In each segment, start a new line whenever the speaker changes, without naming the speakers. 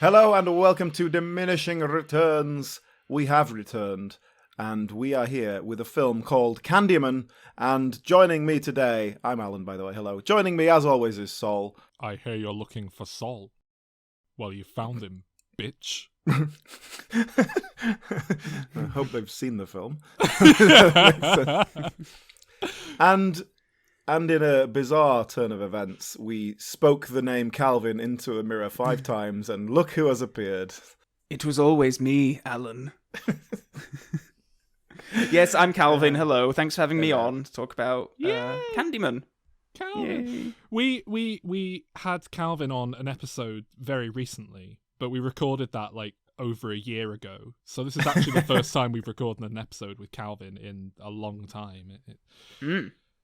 Hello and welcome to Diminishing Returns. We have returned, and we are here with a film called Candyman. And joining me today, I'm Alan, by the way. Hello. Joining me, as always, is Saul.
I hear you're looking for Saul. Well, you found him, bitch.
I hope they've seen the film. And in a bizarre turn of events, we spoke the name Calvin into a mirror 5 times, and look who has appeared.
It was always me, Alan. Yes, I'm Calvin. Hello. Thanks for having me on to talk about Candyman.
Calvin. We had Calvin on an episode very recently, but we recorded that like over a year ago. So this is actually the first time we've recorded an episode with Calvin in a long time.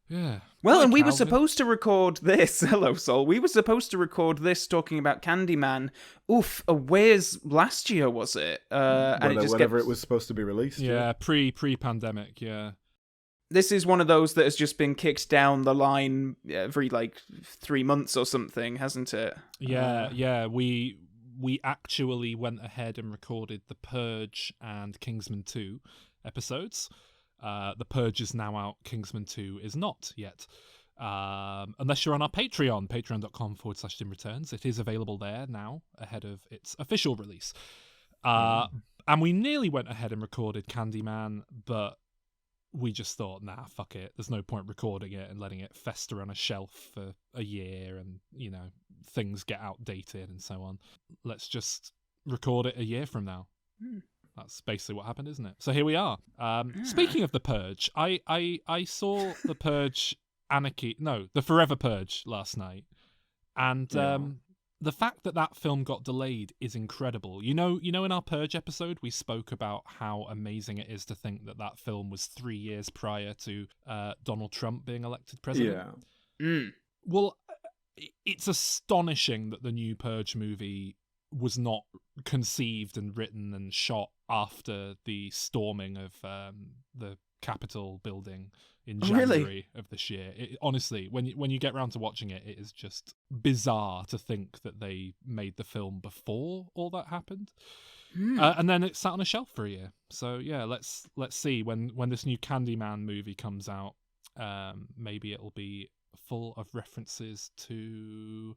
Yeah.
Well,
Hi,
and we
Calvin.
were supposed to record this. Hello, Sol. We were supposed to record this talking about Candyman. Where's last year, was it?
Whenever it was supposed to be released.
Yeah, pre-pandemic, yeah.
This is one of those that has just been kicked down the line every, 3 months or something, hasn't it?
Yeah. We actually went ahead and recorded The Purge and Kingsman 2 episodes. The Purge is now out, Kingsman 2 is not yet. Unless you're on our Patreon, patreon.com/DimReturns. It is available there now, ahead of its official release. And we nearly went ahead and recorded Candyman, but we just thought, nah, fuck it. There's no point recording it and letting it fester on a shelf for a year and, things get outdated and so on. Let's just record it a year from now. That's basically what happened, isn't it? So here we are. Speaking of The Purge, I saw The Purge The Forever Purge last night. And the fact that film got delayed is incredible. You know, in our Purge episode, we spoke about how amazing it is to think that film was 3 years prior to Donald Trump being elected president.
Yeah.
Well, it's astonishing that the new Purge movie was not conceived and written and shot after the storming of the Capitol building in January of this year. Honestly, when you get round to watching it, it is just bizarre to think that they made the film before all that happened. And then it sat on a shelf for a year. So yeah, let's see when this new Candyman movie comes out. Maybe it'll be full of references to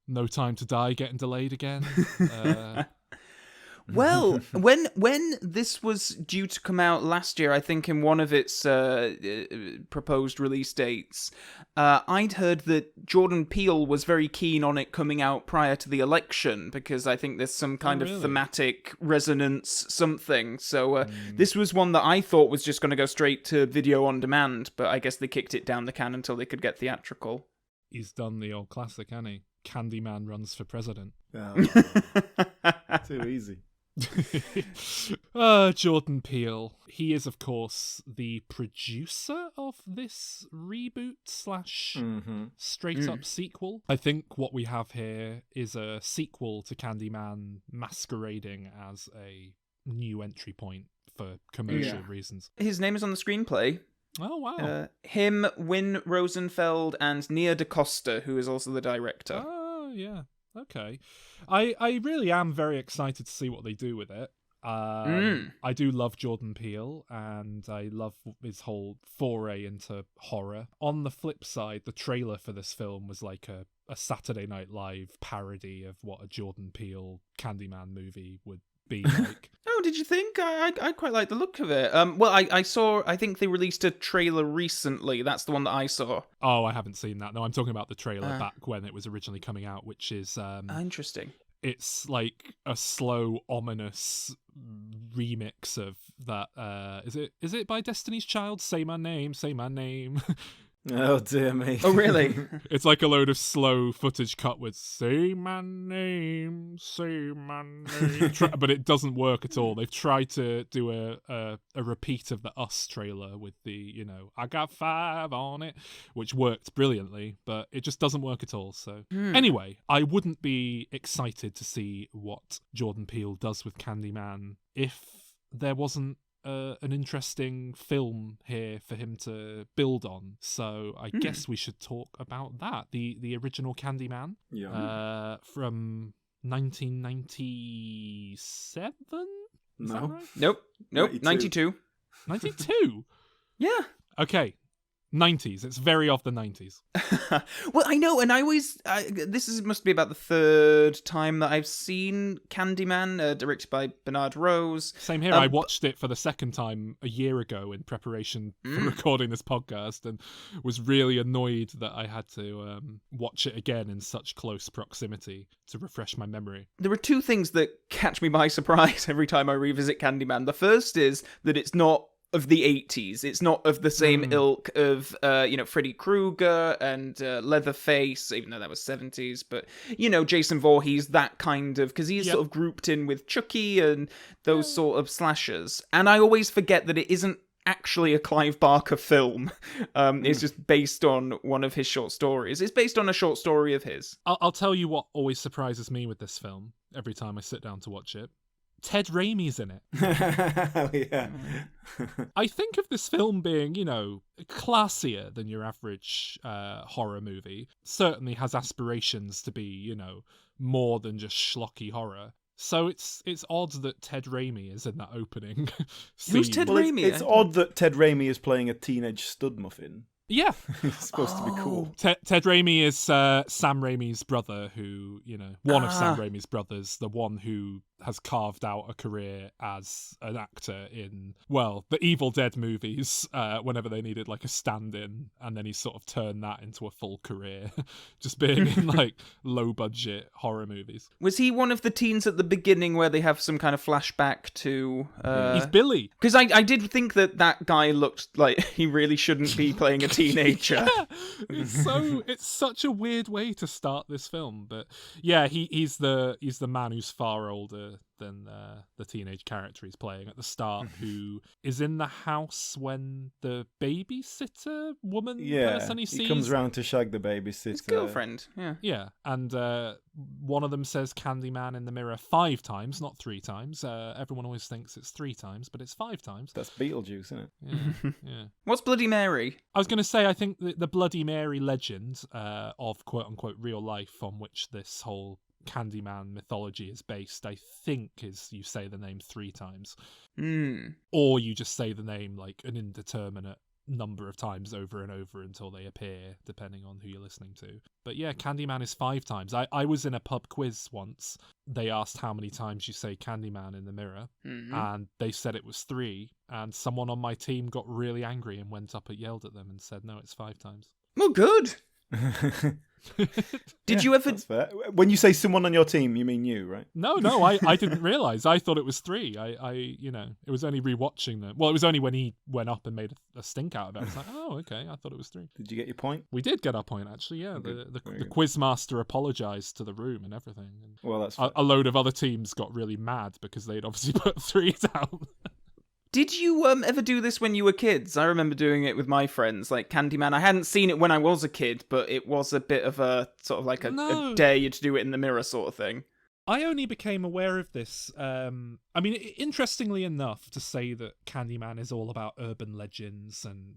No Time to Die getting delayed again.
Well, when this was due to come out last year, I think in one of its proposed release dates, I'd heard that Jordan Peele was very keen on it coming out prior to the election because I think there's some kind of thematic resonance something. So this was one that I thought was just going to go straight to video on demand, but I guess they kicked it down the can until they could get theatrical.
He's done the old classic, hasn't he? Candyman runs for president.
Oh, too easy.
Jordan Peele. He is, of course, the producer of this reboot / straight-up sequel. I think what we have here is a sequel to Candyman masquerading as a new entry point for commercial reasons.
His name is on the screenplay.
Oh, wow.
Him, Win Rosenfeld, and Nia DaCosta, who is also the director.
Oh, yeah. Okay. I really am very excited to see what they do with it. I do love Jordan Peele, and I love his whole foray into horror. On the flip side, the trailer for this film was like a Saturday Night Live parody of what a Jordan Peele Candyman movie would be like.
Oh, did you think? I quite like the look of it. Well, I think they released a trailer recently. That's the one that I saw.
Oh, I haven't seen that. No, I'm talking about the trailer back when it was originally coming out, which is...
interesting.
It's like a slow, ominous remix of that... Is it by Destiny's Child? Say my name, say my name.
Oh, dear me.
Oh, really?
It's like a load of slow footage cut with say my name, say my name. But it doesn't work at all. They've tried to do a repeat of the Us trailer with the, I got 5 on it, which worked brilliantly, but it just doesn't work at all. So anyway, I wouldn't be excited to see what Jordan Peele does with Candyman if there wasn't an interesting film here for him to build on. So I guess we should talk about that. The original Candyman from 1997? Is that
No.
right?
Nope. 92.
92?
Yeah.
Okay. 90s. It's very of the 90s.
Well, I know, and must be about the third time that I've seen Candyman, directed by Bernard Rose.
Same here. I watched it for the second time a year ago in preparation for recording this podcast, and was really annoyed that I had to watch it again in such close proximity to refresh my memory.
There are two things that catch me by surprise every time I revisit Candyman. The first is that it's not of the 80s. It's not of the same ilk of, Freddy Krueger and Leatherface, even though that was 70s. But, Jason Voorhees, that kind of... Because he's sort of grouped in with Chucky and those sort of slashers. And I always forget that it isn't actually a Clive Barker film. It's just based on one of his short stories. It's based on a short story of his.
I'll tell you what always surprises me with this film every time I sit down to watch it. Ted Raimi's in it.
Oh, yeah.
I think of this film being, classier than your average horror movie. Certainly has aspirations to be, more than just schlocky horror. So it's odd that Ted Raimi is in that opening scene.
Who's Ted Raimi?
It's odd that Ted Raimi is playing a teenage stud muffin.
Yeah.
It's supposed to be cool.
Ted Raimi is Sam Raimi's brother who, one of Sam Raimi's brothers, the one who has carved out a career as an actor in, the Evil Dead movies, whenever they needed like a stand-in, and then he sort of turned that into a full career, just being in like low-budget horror movies.
Was he one of the teens at the beginning where they have some kind of flashback to...
He's Billy.
Because I did think that guy looked like he really shouldn't be playing a teenager.
Yeah. It's such a weird way to start this film, but yeah, he's the man who's far older than the teenage character he's playing at the start, who is in the house when the babysitter woman person he sees...
he comes round to shag the babysitter.
His girlfriend,
Yeah, and one of them says Candyman in the mirror 5 times, not 3 times. Everyone always thinks it's 3 times, but it's 5 times.
That's Beetlejuice, isn't it?
Yeah.
What's Bloody Mary?
I was going to say, I think the Bloody Mary legend of quote-unquote real life on which this whole Candyman mythology is based, I think, is you say the name 3 times. Or you just say the name like an indeterminate number of times over and over until they appear, depending on who you're listening to. But yeah, Candyman is 5 times. I was in a pub quiz once. They asked how many times you say Candyman in the mirror, and they said it was 3, and someone on my team got really angry and went up and yelled at them and said, no, it's 5 times.
Well, good. Did you ever...
That's fair. When you say someone on your team, you mean you, right?
No, I didn't realise. I thought it was 3. It was only rewatching them. Well, it was only when he went up and made a stink out of it. I was like, oh, okay, I thought it was 3.
Did you get your point?
We did get our point, actually, yeah. The quizmaster apologised to the room and everything. And
well, that's fair.
a load of other teams got really mad because they'd obviously put 3 down.
Did you ever do this when you were kids? I remember doing it with my friends, like Candyman. I hadn't seen it when I was a kid, but it was a bit of a sort of like a dare you to do it in the mirror sort of thing.
I only became aware of this. Interestingly enough, to say that Candyman is all about urban legends and,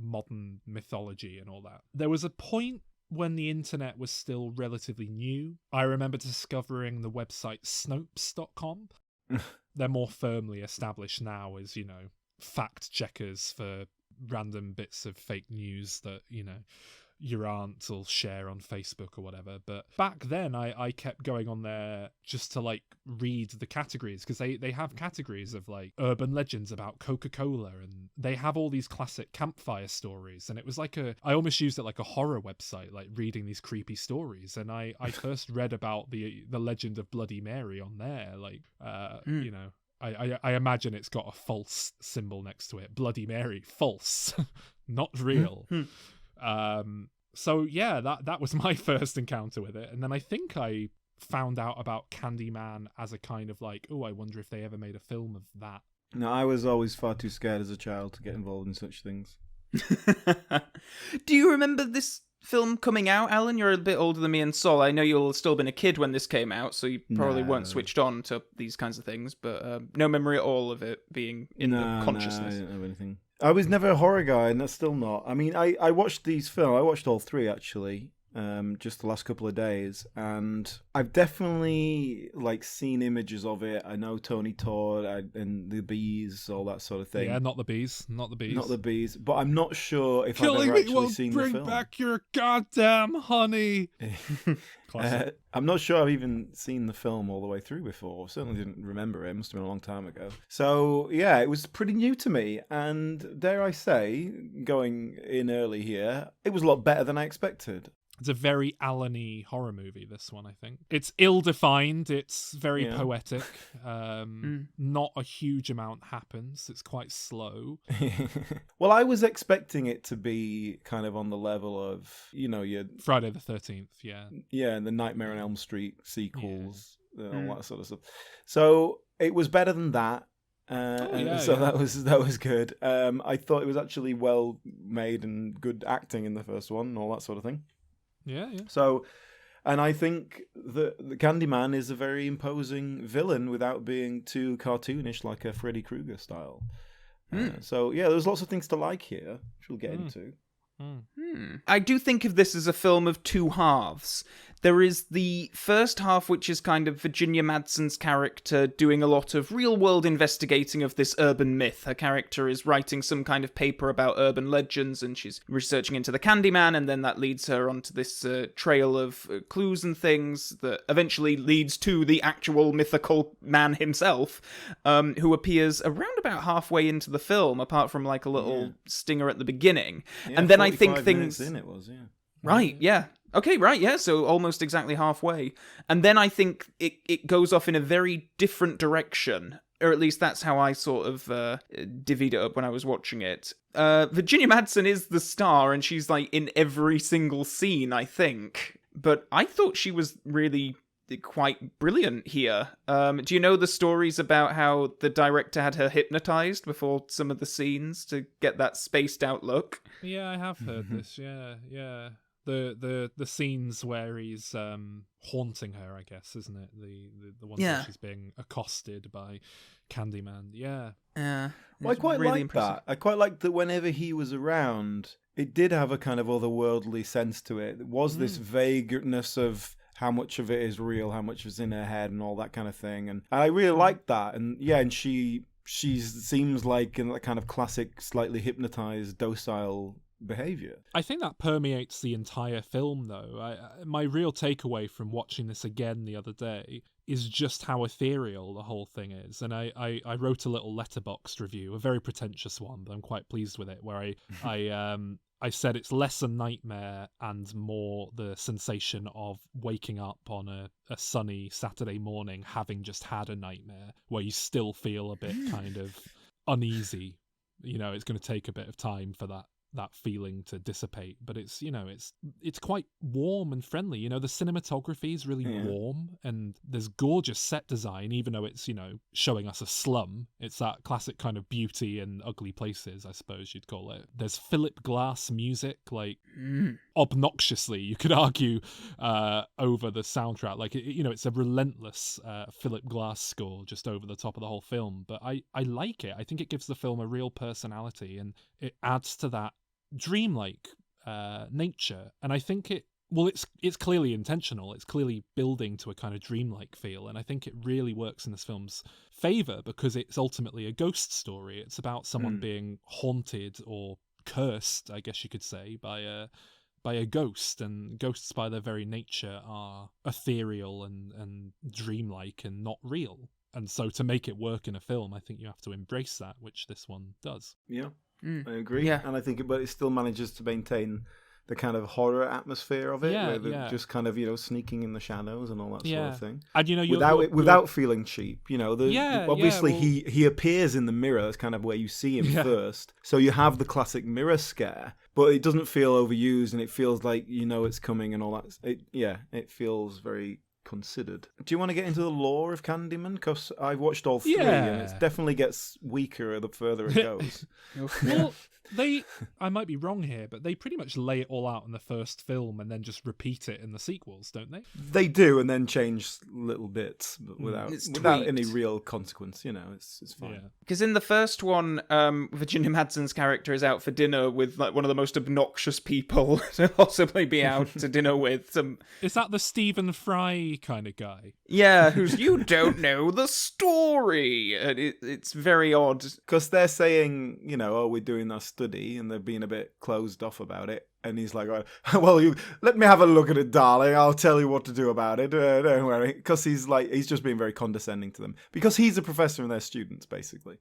modern mythology and all that. There was a point when the internet was still relatively new. I remember discovering the website Snopes.com. They're more firmly established now as, fact checkers for random bits of fake news that, your aunt will share on Facebook or whatever. But back then, I kept going on there just to, read the categories, because they have categories of, urban legends about Coca-Cola, and they have all these classic campfire stories, and it was I almost used it like a horror website, reading these creepy stories, and I first read about the legend of Bloody Mary on there, I imagine it's got a false symbol next to it. Bloody Mary, false, not real. So yeah, that was my first encounter with it. And then I think I found out about Candyman as a kind of I wonder if they ever made a film of that.
No, I was always far too scared as a child to get involved in such things.
Do you remember this film coming out, Alan? You're a bit older than me and Sol. I know you'll have still been a kid when this came out, so you probably weren't switched on to these kinds of things, but no memory at all of it being in the consciousness.
No, I didn't have anything. I was never a horror guy, and that's still not. I mean, I watched these films. I watched all 3, actually. just the last couple of days, and I've definitely seen images of it. I know Tony Todd and the bees, all that sort of thing.
Yeah, not the bees.
Not the bees, but I'm not sure if I've ever actually seen the film.
Bring back your goddamn honey.
I'm not sure I've even seen the film all the way through before. I certainly didn't remember it. It must have been a long time ago. So, yeah, it was pretty new to me. And dare I say, going in early here, it was a lot better than I expected.
It's a very Alan-y horror movie, this one, I think. It's ill-defined. It's very poetic. Not a huge amount happens. It's quite slow.
Well, I was expecting it to be kind of on the level of, your...
Friday the 13th, yeah.
Yeah, and the Nightmare on Elm Street sequels, all that sort of stuff. So it was better than that. That was good. I thought it was actually well made and good acting in the first one and all that sort of thing.
Yeah.
So, and I think the Candyman is a very imposing villain without being too cartoonish like a Freddy Krueger style. So, yeah, there's lots of things to like here, which we'll get into.
I do think of this as a film of two halves. There is the first half, which is kind of Virginia Madsen's character doing a lot of real-world investigating of this urban myth. Her character is writing some kind of paper about urban legends, and she's researching into the Candyman, and then that leads her onto this trail of clues and things that eventually leads to the actual mythical man himself, who appears around about halfway into the film, apart from a little stinger at the beginning.
Yeah,
and then I think things...
in it was, yeah.
Right, yeah. Okay, right, yeah, so almost exactly halfway. And then I think it goes off in a very different direction, or at least that's how I sort of divvied it up when I was watching it. Virginia Madsen is the star, and she's in every single scene, I think. But I thought she was really quite brilliant here. Do you know the stories about how the director had her hypnotized before some of the scenes to get that spaced out look?
Yeah, I have heard this, yeah. The scenes where he's haunting her, I guess, isn't it? The ones where she's being accosted by Candyman. Yeah.
Well, I quite
really
like
impressive.
that. I quite liked that whenever he was around, it did have a kind of otherworldly sense to it. It was this vagueness of how much of it is real, how much is in her head, and all that kind of thing. And I really liked that. And yeah, and she seems like in that kind of classic, slightly hypnotized, docile behavior.
I think that permeates the entire film, though. My real takeaway from watching this again the other day is just how ethereal the whole thing is. And I wrote a little letterboxd review, a very pretentious one, but I'm quite pleased with it, where I said it's less a nightmare and more the sensation of waking up on a sunny Saturday morning having just had a nightmare, where you still feel a bit kind of uneasy. It's going to take a bit of time for that feeling to dissipate, but it's quite warm and friendly. The cinematography is really warm, and there's gorgeous set design, even though it's showing us a slum. It's that classic kind of beauty in ugly places, I suppose you'd call it. There's Philip Glass music, obnoxiously, you could argue, over the soundtrack. It's a relentless Philip Glass score just over the top of the whole film, but I like it. I think it gives the film a real personality, and it adds to that dreamlike nature. And I think it's clearly intentional. It's clearly building to a kind of dreamlike feel, and I think it really works in this film's favor because it's ultimately a ghost story. It's about someone being haunted or cursed, I guess you could say, by a ghost, and ghosts by their very nature are ethereal and dreamlike and not real. And so to make it work in a film, I think you have to embrace that, which this one does.
Yeah. I agree, and I think, but it still manages to maintain the kind of horror atmosphere of it, where they're just kind of sneaking in the shadows and all that sort of thing,
and
without feeling cheap. Obviously he appears in the mirror. That's kind of where you see him first. So you have the classic mirror scare, but it doesn't feel overused, and it feels like it's coming and all that. It feels very considered. Do you want to get into the lore of Candyman? Because I've watched all three,
Yeah.
and it definitely gets weaker the further it goes.
Well, I might be wrong here, but they pretty much lay it all out in the first film and then just repeat it in the sequels, don't they?
They do, and then change little bits, but without
tweaked.
any real consequence. It's fine.
Yeah.
Because in the first one, Virginia Madsen's character is out for dinner with like one of the most obnoxious people to possibly be out to dinner with.
Is that the Stephen Fry kind of guy?
Yeah, who's you don't know the story. And it's very odd.
Because they're saying, oh, we're doing our study, and they're being a bit closed off about it. And he's like, well, you let me have a look at it, darling. I'll tell you what to do about it. Don't worry. Because he's just being very condescending to them. Because he's a professor and they're students, basically.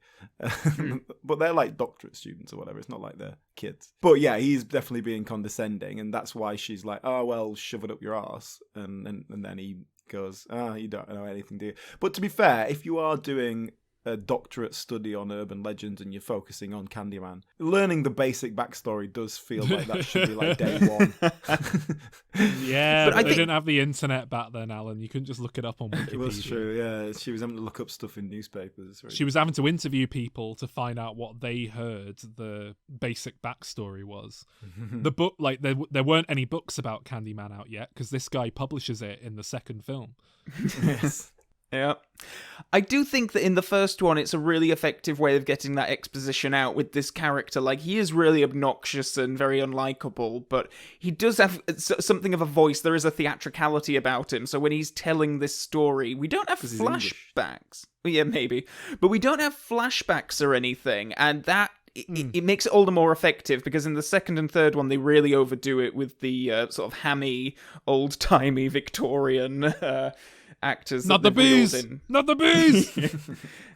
But they're like doctorate students or whatever. It's not like they're kids. But yeah, he's definitely being condescending. And that's why she's like, oh, well, shove it up your arse. And then he goes, you don't know anything, do you? But to be fair, if you are doing a doctorate study on urban legends and you're focusing on Candyman, learning the basic backstory does feel like that should be like day one.
Yeah, but they didn't have the internet back then, Alan. You couldn't just look it up on Wikipedia.
It was true, yeah. She was having to look up stuff in newspapers.
She was having to interview people to find out what they heard the basic backstory was. The book, like, there weren't any books about Candyman out yet, because this guy publishes it in the second film.
Yes.
Yeah. I do think that in the first one, it's a really effective way of getting that exposition out with this character. Like, he is really obnoxious and very unlikable, but he does have something of a voice. There is a theatricality about him. So when he's telling this story, we don't have flashbacks. Yeah, maybe. But we don't have flashbacks or anything. And that it makes it all the more effective, because in the second and third one, they really overdo it with the sort of hammy, old-timey Victorian actors.
Not the bees! Not the bees!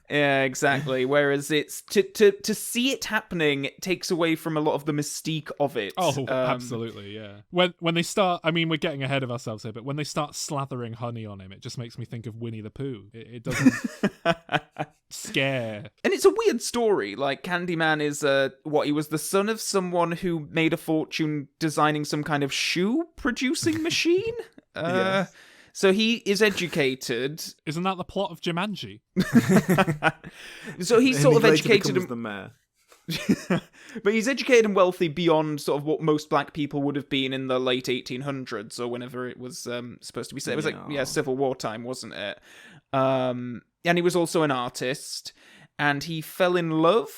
Yeah, exactly. Whereas it's to see it happening, it takes away from a lot of the mystique of it.
Oh, absolutely, yeah. When they start, I mean, we're getting ahead of ourselves here, but when they start slathering honey on him, it just makes me think of Winnie the Pooh. It doesn't scare.
And it's a weird story. Like, Candyman is he was the son of someone who made a fortune designing some kind of shoe producing machine.
Yes.
So he is educated.
Isn't that the plot of Jumanji?
So he's sort of educated.
The mayor.
But he's educated and wealthy beyond sort of what most black people would have been in the late 1800s or whenever it was supposed to be set. It was Civil War time, wasn't it? And he was also an artist. And he fell in love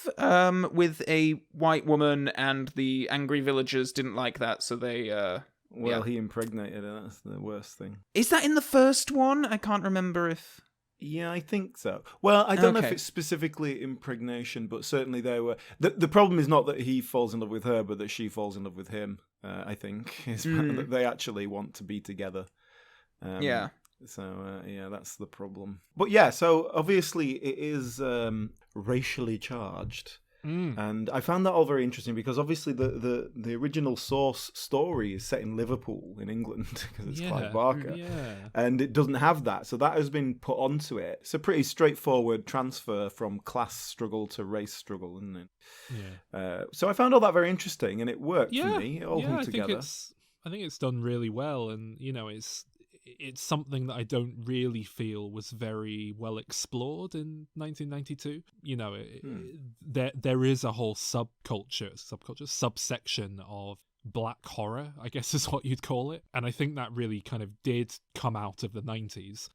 with a white woman, and the angry villagers didn't like that, so they...
He impregnated her. That's the worst thing.
Is that in the first one? I can't remember if...
Yeah, I think so. Well, I don't know if it's specifically impregnation, but certainly there were... The problem is not that he falls in love with her, but that she falls in love with him, I think. That they actually want to be together.
Yeah.
So, that's the problem. But yeah, so obviously it is racially charged. And I found that all very interesting, because obviously the original source story is set in Liverpool in England, because it's Clive Barker, and it doesn't have that, so that has been put onto it. It's a pretty straightforward transfer from class struggle to race struggle, isn't it? Yeah. So I found all that very interesting, and it worked for me. It all hung together.
I think it's done really well, and it's something that I don't really feel was very well explored in 1992. There is a whole subsection of black horror, I guess is what you'd call it. And I think that really kind of did come out of the 90s.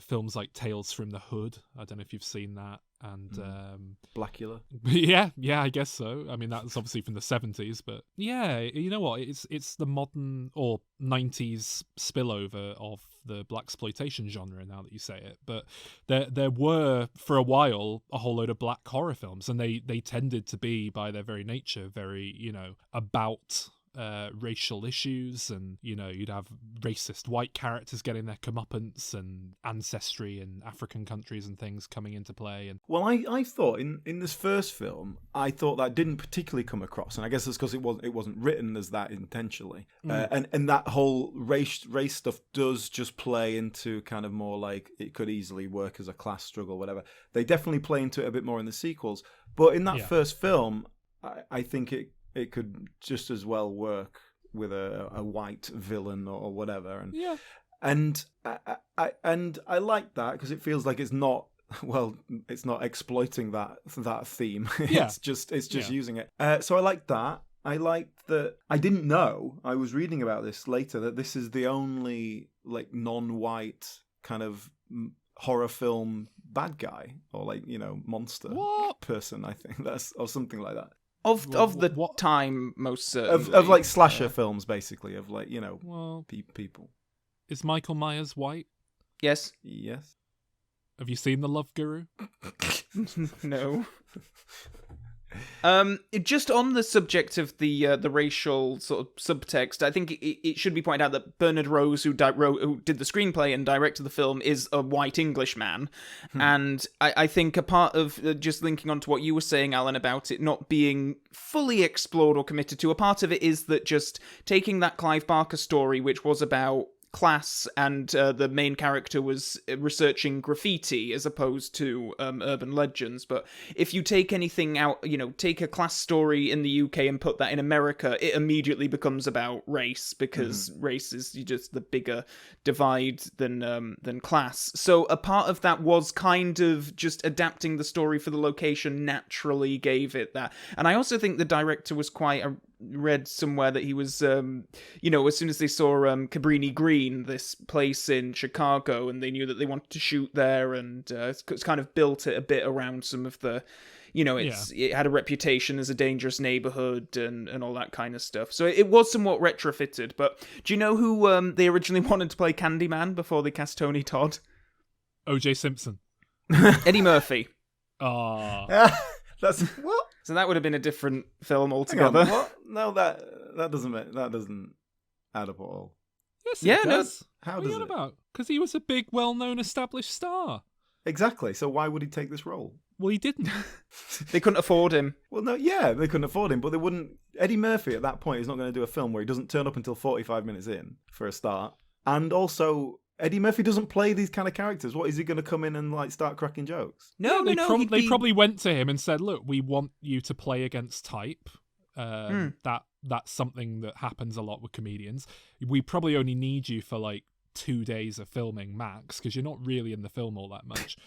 Films like Tales from the Hood. I don't know if you've seen that. And
Blackula.
Yeah, I guess so. I mean, that's obviously from the 70s, but yeah, you know what? It's the modern or 90s spillover of the blaxploitation genre, now that you say it. But there were, for a while, a whole load of black horror films, and they tended to be, by their very nature, very, about racial issues, and you'd have racist white characters getting their comeuppance, and ancestry in African countries and things coming into play. And
I thought in this first film, I thought that didn't particularly come across, and I guess it's because it wasn't written as that intentionally. And that whole race stuff does just play into kind of more like it could easily work as a class struggle, whatever. They definitely play into it a bit more in the sequels, but in that first film, I think it could just as well work with a white villain or whatever. And And I like that because it feels like it's not exploiting that theme.
Yeah.
it's just using it. So I like that. I liked that. I didn't know. I was reading about this later that this is the only like non-white kind of horror film bad guy or like monster person. I think that's or something like that.
Of the time, most certainly.
Of like slasher films, basically of like people.
Is Michael Myers white?
Yes.
Yes.
Have you seen The Love Guru?
No. Just on the subject of the racial sort of subtext, I think it should be pointed out that Bernard Rose, who did the screenplay and directed the film, is a white Englishman. And I think a part of just linking on to what you were saying, Alan, about it not being fully explored or committed to, a part of it is that just taking that Clive Barker story, which was about class and the main character was researching graffiti as opposed to urban legends. But if you take anything out, take a class story in the UK and put that in America, it immediately becomes about race because race is just the bigger divide than class. So a part of that was kind of just adapting the story for the location naturally gave it that. And I also think the director was quite read somewhere that he was, as soon as they saw Cabrini Green, this place in Chicago, and they knew that they wanted to shoot there, and it's kind of built it a bit around some of the, it had a reputation as a dangerous neighborhood and all that kind of stuff. So it was somewhat retrofitted. But do you know who they originally wanted to play Candyman before they cast Tony Todd?
O.J. Simpson.
Eddie Murphy.
That's what?
So that would have been a different film altogether.
What? No, that doesn't add up at all.
Yes, it does.
How
what
does
are you on
it?
about? Because he was a big, well-known, established star.
Exactly. So why would he take this role?
Well, he didn't.
They couldn't afford him.
Well, no, yeah, they couldn't afford him, but they wouldn't. Eddie Murphy at that point is not going to do a film where he doesn't turn up until 45 minutes in for a start, and also Eddie Murphy doesn't play these kind of characters. What, is he going to come in and like start cracking jokes?
No.
They probably went to him and said, "Look, we want you to play against type. That's something that happens a lot with comedians. We probably only need you for like 2 days of filming max, because you're not really in the film all that much.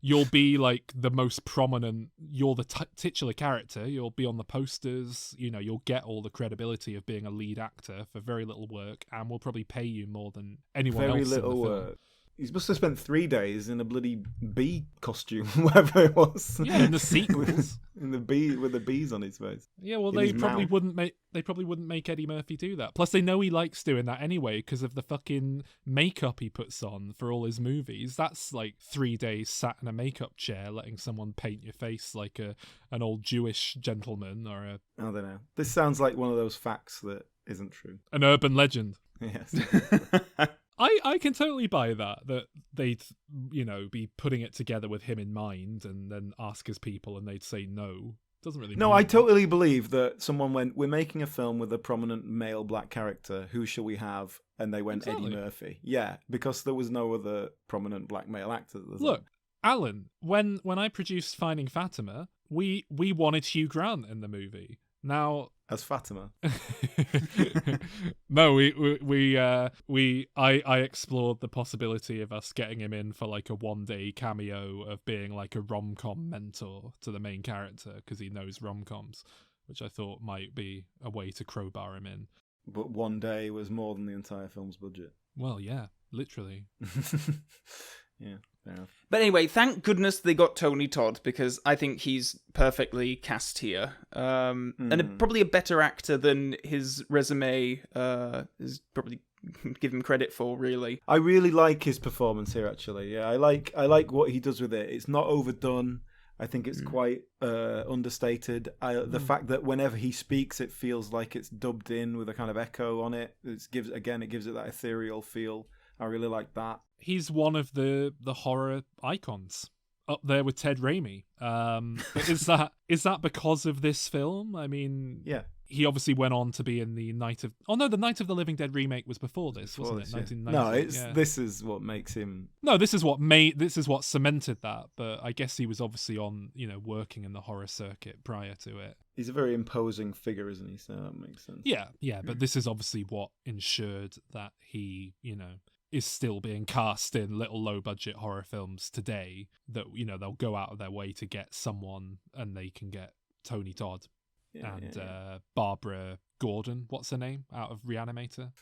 You'll be like the most prominent. You're the titular character. You'll be on the posters. You'll get all the credibility of being a lead actor for very little work, and we'll probably pay you more than anyone else in the film."
Work. He must have spent 3 days in a bloody bee costume, whatever it was.
Yeah, in the sequels.
in the bee with the bees on his face.
Yeah, well, they probably wouldn't make Eddie Murphy do that. Plus, they know he likes doing that anyway because of the fucking makeup he puts on for all his movies. That's like 3 days sat in a makeup chair, letting someone paint your face like an old Jewish gentleman or a.
I don't know. This sounds like one of those facts that isn't true.
An urban legend.
Yes.
I can totally buy that they'd, be putting it together with him in mind and then ask his people and they'd say no. Doesn't really
No,
mean
I
that.
totally believe that someone went, we're making a film with a prominent male black character. Who shall we have? And they went
Exactly.
Eddie Murphy. Yeah, because there was no other prominent black male actor.
Look, Alan, when I produced Finding Fatima, we wanted Hugh Grant in the movie. Now,
as Fatima.
No, I explored the possibility of us getting him in for like a 1-day cameo of being like a rom-com mentor to the main character because he knows rom-coms, which I thought might be a way to crowbar him in.
But 1 day was more than the entire film's budget.
Well, yeah, literally.
Yeah, fair enough.
But anyway, thank goodness they got Tony Todd, because I think he's perfectly cast here. And probably a better actor than his resume is probably give him credit for, really.
I really like his performance here, actually. Yeah, I like what he does with it. It's not overdone. I think it's quite understated. The fact that whenever he speaks, it feels like it's dubbed in with a kind of echo on it. It gives it that ethereal feel. I really like that.
He's one of the horror icons, up there with Ted Raimi. But is that because of this film? I mean,
yeah.
He obviously went on to be in the Night of the Living Dead remake was before this, wasn't it? 1990.
This is what makes him.
No, this is what cemented that. But I guess he was obviously on, working in the horror circuit prior to it.
He's a very imposing figure, isn't he? So that makes sense.
Yeah. But this is obviously what ensured that he, is still being cast in little low-budget horror films today. That they'll go out of their way to get someone, and they can get Tony Todd and Barbara Gordon. What's her name out of Reanimator?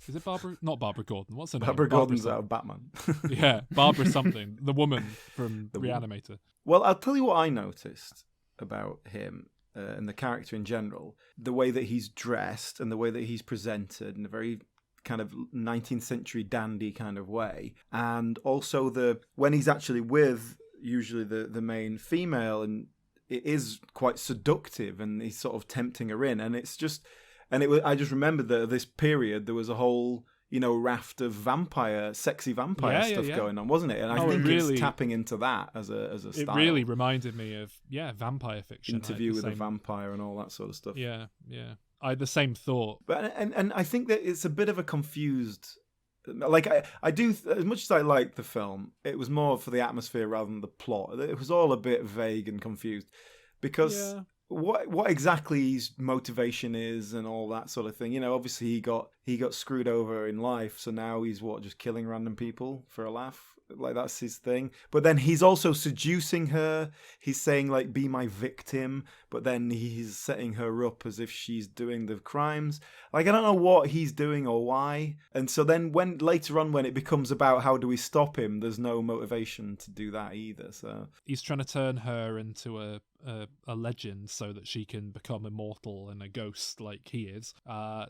Is it Barbara? Not Barbara Gordon. What's her name?
Barbara Gordon's out of Batman.
Yeah, Barbara something. The woman from Reanimator.
Well, I'll tell you what I noticed about him. And the character in general, the way that he's dressed and the way that he's presented in a very kind of 19th century dandy kind of way, and also when he's actually with usually the main female, and it is quite seductive, and he's sort of tempting her in, and it's just, I just remembered that at this period there was a whole raft of sexy vampire stuff going on, wasn't it? And I think it's tapping into that as a style.
It really reminded me of vampire fiction,
Interview with a Vampire and all that sort of stuff.
Yeah. I had the same thought,
but and I think that it's a bit of a confused. Like I do, as much as I like the film, it was more for the atmosphere rather than the plot. It was all a bit vague and confused because. Yeah. What exactly his motivation is and all that sort of thing. Obviously he got screwed over in life, so now he's just killing random people for a laugh. Like, that's his thing. But then he's also seducing her. He's saying, like, be my victim, but then he's setting her up as if she's doing the crimes. Like, I don't know what he's doing or why. And so then later on when it becomes about how do we stop him, there's no motivation to do that either. So
he's trying to turn her into a legend so that she can become immortal and a ghost like he is,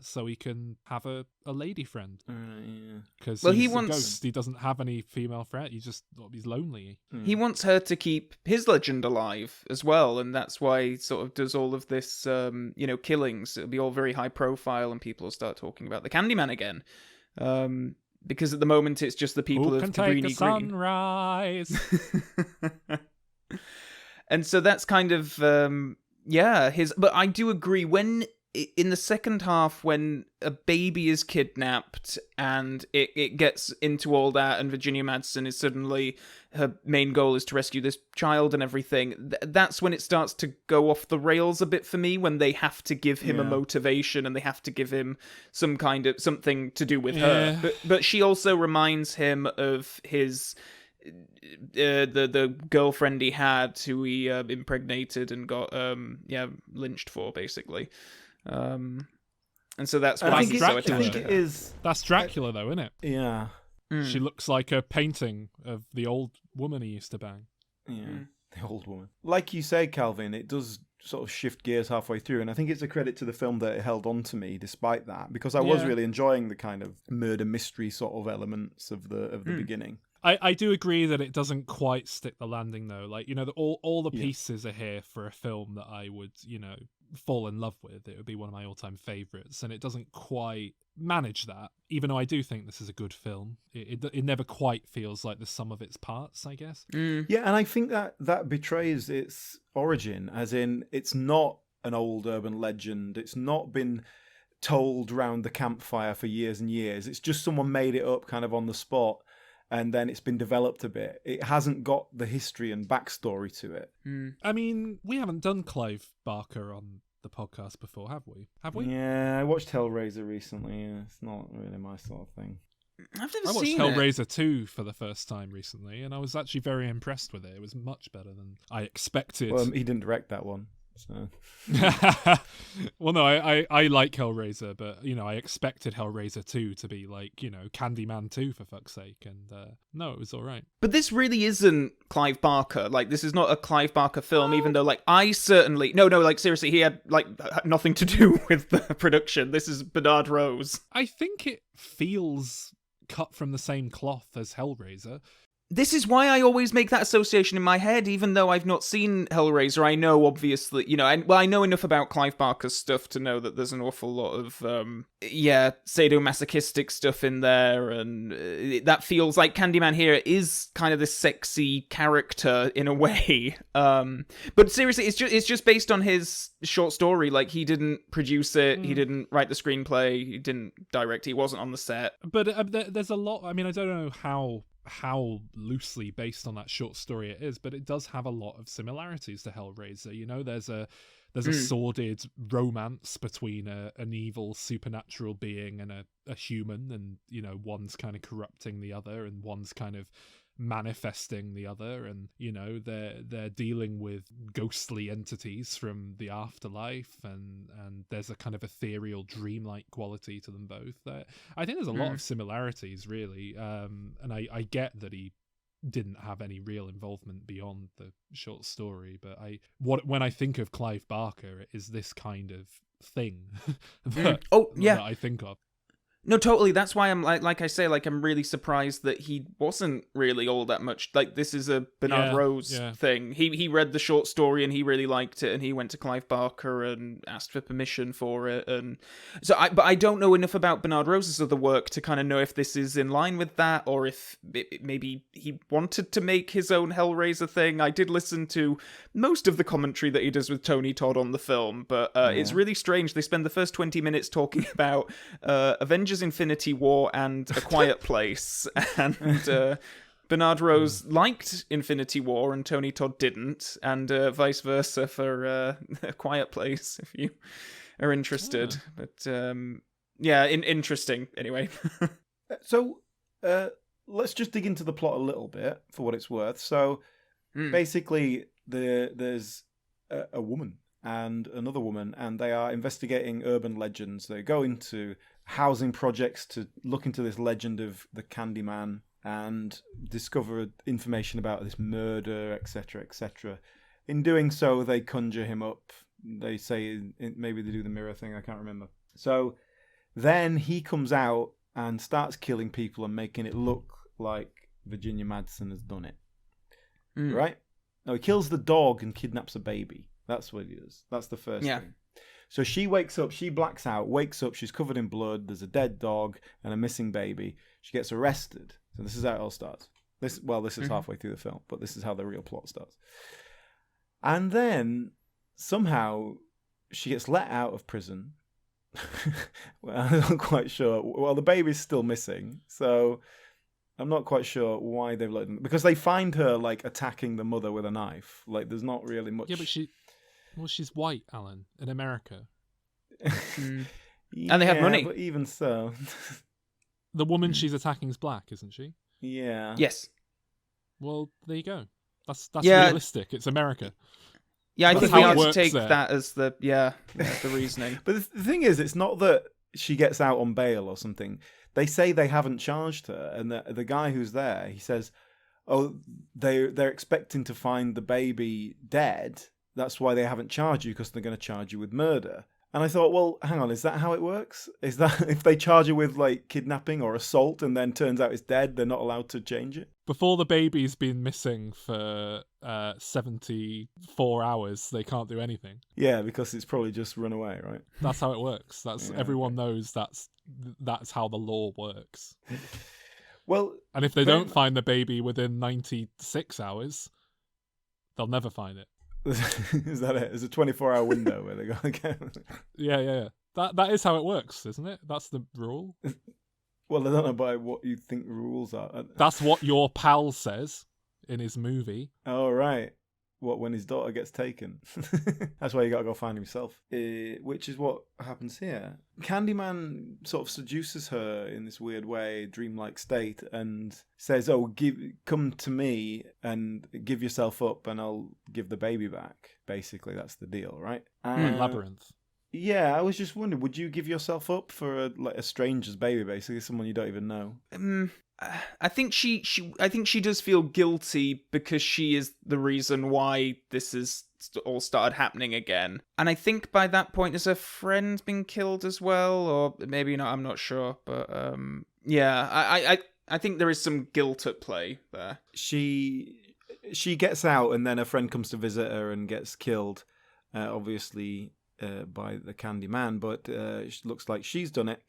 so he can have a lady friend. Because he's a ghost. He doesn't have any female friend. He's lonely.
He wants her to keep his legend alive as well, and that's why he sort of does all of this killings. It'll be all very high profile, and people will start talking about the Candyman again. Because at the moment it's just the people of Cabrini Green.
Sunrise.
And so that's kind of, but I do agree, when, in the second half, when a baby is kidnapped and it gets into all that, and Virginia Madsen is suddenly, her main goal is to rescue this child and everything, that's when it starts to go off the rails a bit for me, when they have to give him a motivation and they have to give him some kind of, something to do with her. But she also reminds him of his... the girlfriend he had, who he impregnated and got lynched for, basically, and so that's why he's so attached to her.
That's Dracula, though, isn't it?
Yeah.
She looks like a painting of the old woman he used to bang.
Yeah, the old woman. Like you say, Calvin, it does sort of shift gears halfway through, and I think it's a credit to the film that it held on to me despite that, because I was really enjoying the kind of murder mystery sort of elements of the beginning.
I do agree that it doesn't quite stick the landing, though. Like, all the pieces are here for a film that I would, fall in love with. It would be one of my all-time favourites, and it doesn't quite manage that, even though I do think this is a good film. It never quite feels like the sum of its parts, I guess.
Yeah, and I think that betrays its origin, as in it's not an old urban legend. It's not been told round the campfire for years and years. It's just someone made it up kind of on the spot, and then it's been developed a bit. It hasn't got the history and backstory to it.
I mean, we haven't done Clive Barker on the podcast before, have we?
Yeah, I watched Hellraiser recently. It's not really my sort of thing.
I've never
I watched
seen
Hellraiser 2 for the first time recently, and I was actually very impressed with it. It was much better than I expected.
Well, he didn't direct that one. So.
Well, no, I like Hellraiser, but I expected Hellraiser 2 to be like Candyman 2 for fuck's sake, and no, it was all right.
But this really isn't Clive Barker. Like, this is not a Clive Barker film, even though I certainly seriously, he had nothing to do with the production. This is Bernard Rose.
I think it feels cut from the same cloth as Hellraiser.
This is why I always make that association in my head, even though I've not seen Hellraiser. I know, obviously, I know enough about Clive Barker's stuff to know that there's an awful lot of, sadomasochistic stuff in there, and that feels like Candyman here is kind of this sexy character in a way. But seriously, it's just based on his short story. Like, he didn't produce it, he didn't write the screenplay, he didn't direct, he wasn't on the set.
But there's a lot. I mean, I don't know how loosely based on that short story it is, but it does have a lot of similarities to Hellraiser. There's a sordid romance between an evil supernatural being and a human, and one's kind of corrupting the other and one's kind of manifesting the other, and they're dealing with ghostly entities from the afterlife, and there's a kind of ethereal dreamlike quality to them both. I think there's a lot of similarities, really, and I get that he didn't have any real involvement beyond the short story, but when I think of Clive Barker, it is this kind of thing that I think of.
No, totally. That's why I'm like I say, like, I'm really surprised that he wasn't really all that much. Like, this is a Bernard Rose thing. He read the short story and he really liked it, and he went to Clive Barker and asked for permission for it. And so, but I don't know enough about Bernard Rose's other work to kind of know if this is in line with that, or if maybe he wanted to make his own Hellraiser thing. I did listen to most of the commentary that he does with Tony Todd on the film, but it's really strange. They spend the first 20 minutes talking about Avengers Infinity War and A Quiet Place, and Bernard Rose liked Infinity War and Tony Todd didn't, and vice versa for A Quiet Place, if you are interested. But interesting anyway.
So let's just dig into the plot a little bit for what it's worth. So basically there's a woman and another woman, and they are investigating urban legends. They go into housing projects to look into this legend of the Candyman and discover information about this murder, etc., etc. In doing so, they conjure him up. They say, maybe they do the mirror thing, I can't remember. So then he comes out and starts killing people and making it look like Virginia Madsen has done it. Right? No, he kills the dog and kidnaps a baby. That's what he does. That's the first thing. So she wakes up, she blacks out, wakes up, she's covered in blood, there's a dead dog and a missing baby. She gets arrested. So this is how it all starts. This is halfway through the film, but this is how the real plot starts. And then, somehow, she gets let out of prison. Well, I'm not quite sure. Well, the baby's still missing, so I'm not quite sure why they've let them... Because they find her, like, attacking the mother with a knife. Like, there's not really much...
Yeah, but she's white, Alan, in America.
And they have money.
But even so...
The woman she's attacking is black, isn't she?
Yeah.
Yes.
Well, there you go. That's realistic. It's America.
Yeah, I
That's
think we
how it
ought to
works
take
there.
that as the reasoning.
But the thing is, it's not that she gets out on bail or something. They say they haven't charged her, and the guy who's there, he says, "Oh, they're expecting to find the baby dead. That's why they haven't charged you, because they're going to charge you with murder." And I thought, well, hang on, is that how it works? Is that if they charge you with, like, kidnapping or assault and then turns out it's dead, they're not allowed to change it?
Before the baby's been missing for 74 hours, they can't do anything.
Yeah, because it's probably just run away, right?
That's how it works. Everyone knows that's how the law works.
Well,
and if they don't find the baby within 96 hours, they'll never find it.
Is that it? There's a 24-hour window where they go again.
Yeah. That is how it works, isn't it? That's the rule.
Well, I don't know by what you think the rules are.
That's what your pal says in his movie.
Oh, right. What, when his daughter gets taken? That's why you gotta go find himself. Which is what happens here. Candyman sort of seduces her in this weird way, dreamlike state, and says, "Oh, come to me and give yourself up, and I'll give the baby back." Basically, that's the deal, right?
Labyrinth.
Yeah, I was just wondering, would you give yourself up for a stranger's baby, basically, someone you don't even know?
I think she does feel guilty because she is the reason why this is all started happening again. And I think by that point, has her friend been killed as well, or maybe not? I'm not sure, but yeah, I think there is some guilt at play there.
She gets out, and then her friend comes to visit her and gets killed, obviously by the Candyman, but it looks like she's done it.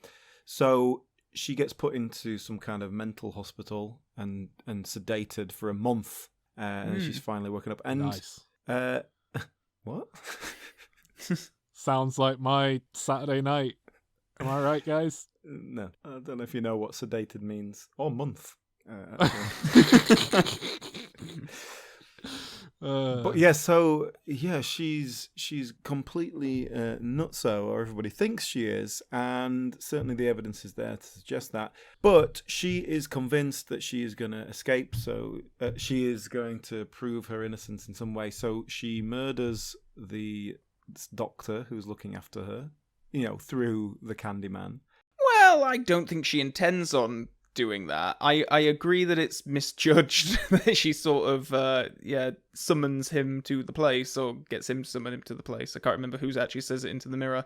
So she gets put into some kind of mental hospital and sedated for a month, and she's finally woken up. And
Nice.
What?
Sounds like my Saturday night. Am I right, guys?
No, I don't know if you know what sedated means, or month. But yeah, so yeah, she's completely nutso, or everybody thinks she is, and certainly the evidence is there to suggest that. But she is convinced that she is going to escape, so she is going to prove her innocence in some way. So she murders the doctor who's looking after her, through the Candyman.
Well, I don't think she intends on doing that. I agree that it's misjudged that she sort of summons him to the place, or gets him to summon him to the place. I can't remember who actually says it into the mirror.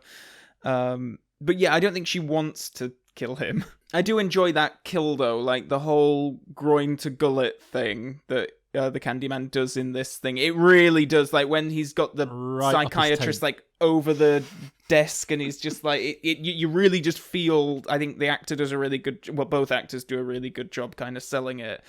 But yeah, I don't think she wants to kill him. I do enjoy that kill though, like the whole groin to gullet thing that the Candyman does in this thing. It really does, like when he's got the psychiatrist like over the desk, and he's just like you really just feel. I think the actor does a really good. Well, both actors do a really good job, kind of selling it.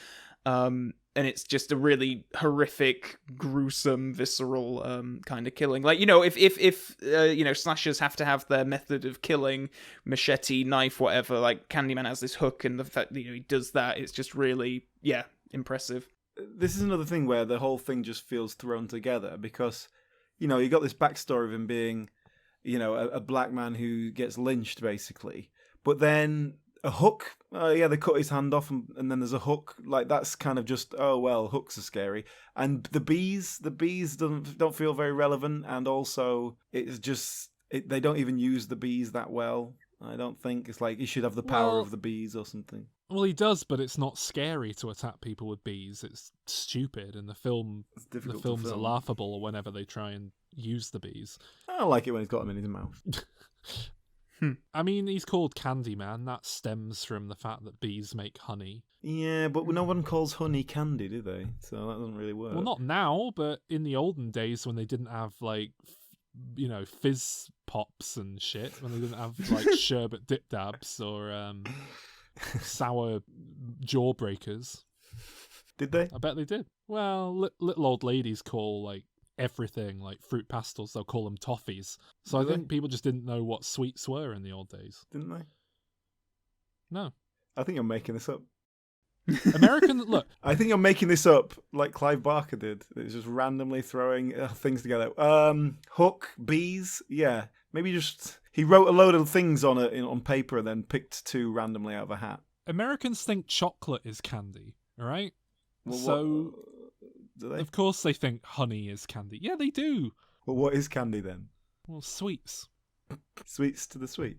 And it's just a really horrific, gruesome, visceral kind of killing. Like if slashers have to have their method of killing, machete, knife, whatever. Like Candyman has this hook, and the fact that he does that, it's just really impressive.
This is another thing where the whole thing just feels thrown together, because you got this backstory of him being a black man who gets lynched basically, but then a hook, they cut his hand off, and then there's a hook. Like that's kind of just, oh well, hooks are scary. And the bees don't feel very relevant, and also it's just they don't even use the bees that well. I don't think it's like he should have the power of the bees or something.
Well, he does, but it's not scary to attack people with bees. It's stupid, and the films are laughable whenever they try and use the bees.
I don't like it when he's got them in his mouth.
I mean, he's called Candyman. That stems from the fact that bees make honey.
Yeah, but no one calls honey candy, do they? So that doesn't really work.
Well, not now, but in the olden days when they didn't have, like, fizz pops and shit, when they didn't have, like, sherbet dip dabs or sour jawbreakers.
Did they?
I bet they did. Well, little old ladies call, like, everything, like fruit pastels, they'll call them toffees. So I think people just didn't know what sweets were in the old days.
Didn't they?
No.
I think you're making this up.
Look.
I think you're making this up like Clive Barker did. It's just randomly throwing things together. Hook, bees, yeah. Maybe just he wrote a load of things on it on paper and then picked two randomly out of a hat.
Americans think chocolate is candy, all right?
Well,
so
do they?
Of course they think honey is candy. Yeah, they do.
Well, what is candy then?
Well, sweets.
Sweets to the sweet.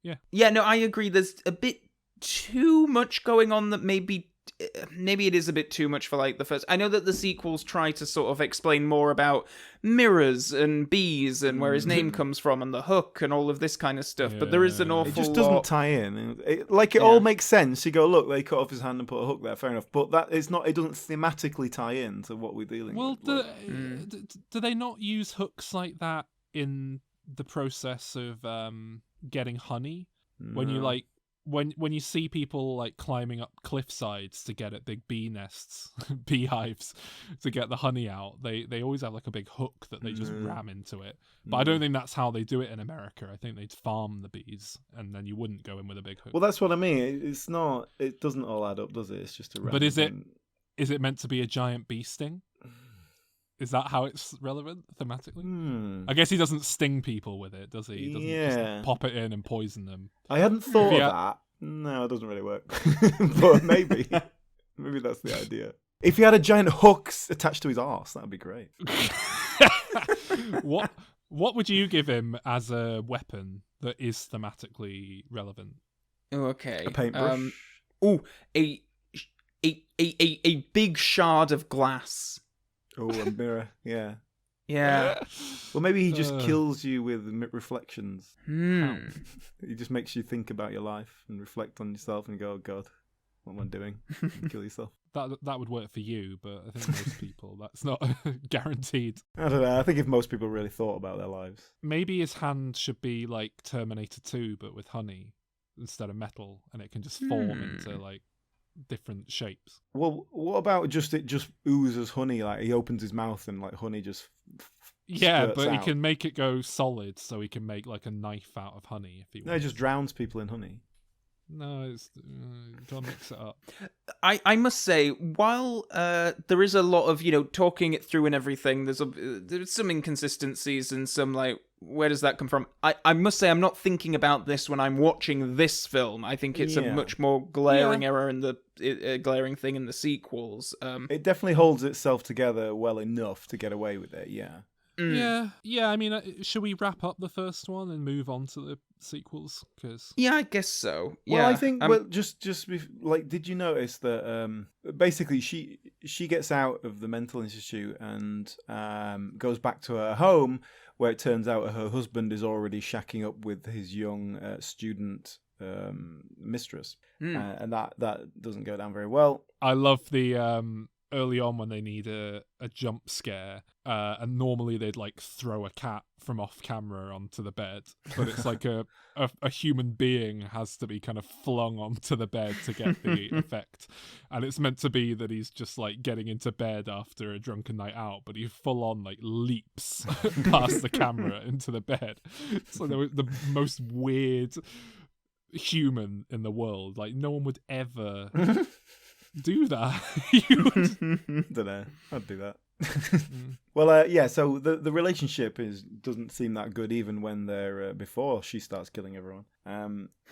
Yeah.
Yeah, no, I agree. There's a bit too much going on that maybe it is a bit too much for like the first. I know that the sequels try to sort of explain more about mirrors and bees and where his name comes from and the hook and all of this kind of stuff, but there is an awful lot.
It just doesn't tie in. It all makes sense. You go, look, they cut off his hand and put a hook there, fair enough, but that it's not. It doesn't thematically tie in to what we're dealing with.
Well, do they not use hooks like that in the process of getting honey? No. When you like when you see people like climbing up cliff sides to get at big bee nests, beehives to get the honey out, they always have like a big hook that they just ram into it. But I don't think that's how they do it in America. I think they'd farm the bees and then you wouldn't go in with a big hook.
Well, that's what I mean. It's not. It doesn't all add up, does it? It's just a.
But is it meant to be a giant bee sting? Is that how it's relevant thematically? I guess he doesn't sting people with it, does he? He doesn't just pop it in and poison them.
I hadn't thought of that. No, it doesn't really work. But maybe that's the idea. If he had a giant hook attached to his arse, that'd be great.
What would you give him as a weapon that is thematically relevant?
Oh, okay.
A paintbrush.
A big shard of glass.
Oh, a mirror. Yeah.
Yeah.
Well, maybe he just kills you with reflections.
How?
He just makes you think about your life and reflect on yourself and go, oh, God. What am I doing? Kill yourself.
That would work for you, but I think most people, that's not guaranteed.
I don't know. I think if most people really thought about their lives.
Maybe his hand should be like Terminator 2, but with honey instead of metal, and it can just form into like different shapes.
Well, what about it just oozes honey? Like he opens his mouth and like honey just
Yeah,
spurts
but he
out.
can make it go solid, so he can make like a knife out of honey if he wants.
No, he just drowns people in honey.
No, it's don't mix it up.
I must say, while there is a lot of talking it through and everything, there's some inconsistencies and some like, where does that come from? I must say, I'm not thinking about this when I'm watching this film. I think it's a much more glaring error in the glaring thing in the sequels.
It definitely holds itself together well enough to get away with it. Yeah.
Yeah. I mean, should we wrap up the first one and move on to the sequels? Because
yeah, I guess so. Yeah,
well, I think. Well, like, did you notice that? Basically, she gets out of the mental institute and goes back to her home, where it turns out her husband is already shacking up with his young student mistress, and that doesn't go down very well.
I love the early on when they need a jump scare, and normally they'd like throw a cat from off camera onto the bed, but it's like a human being has to be kind of flung onto the bed to get the effect, and it's meant to be that he's just like getting into bed after a drunken night out, but he full on like leaps past the camera into the bed. So the most weird human in the world. Like no one would ever do that.
Don't know. I'd do that. Well, yeah. So the relationship doesn't seem that good even when they're before she starts killing everyone.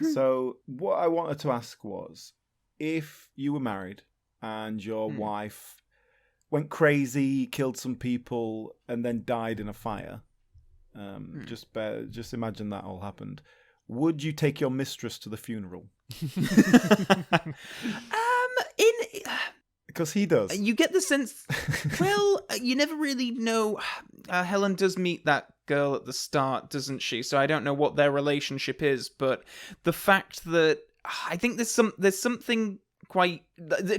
So what I wanted to ask was, if you were married and your wife went crazy, killed some people, and then died in a fire, just imagine that all happened. Would you take your mistress to the funeral? Because he does.
You get the sense. Well, you never really know. Helen does meet that girl at the start, doesn't she? So I don't know what their relationship is, but the fact that I think there's something quite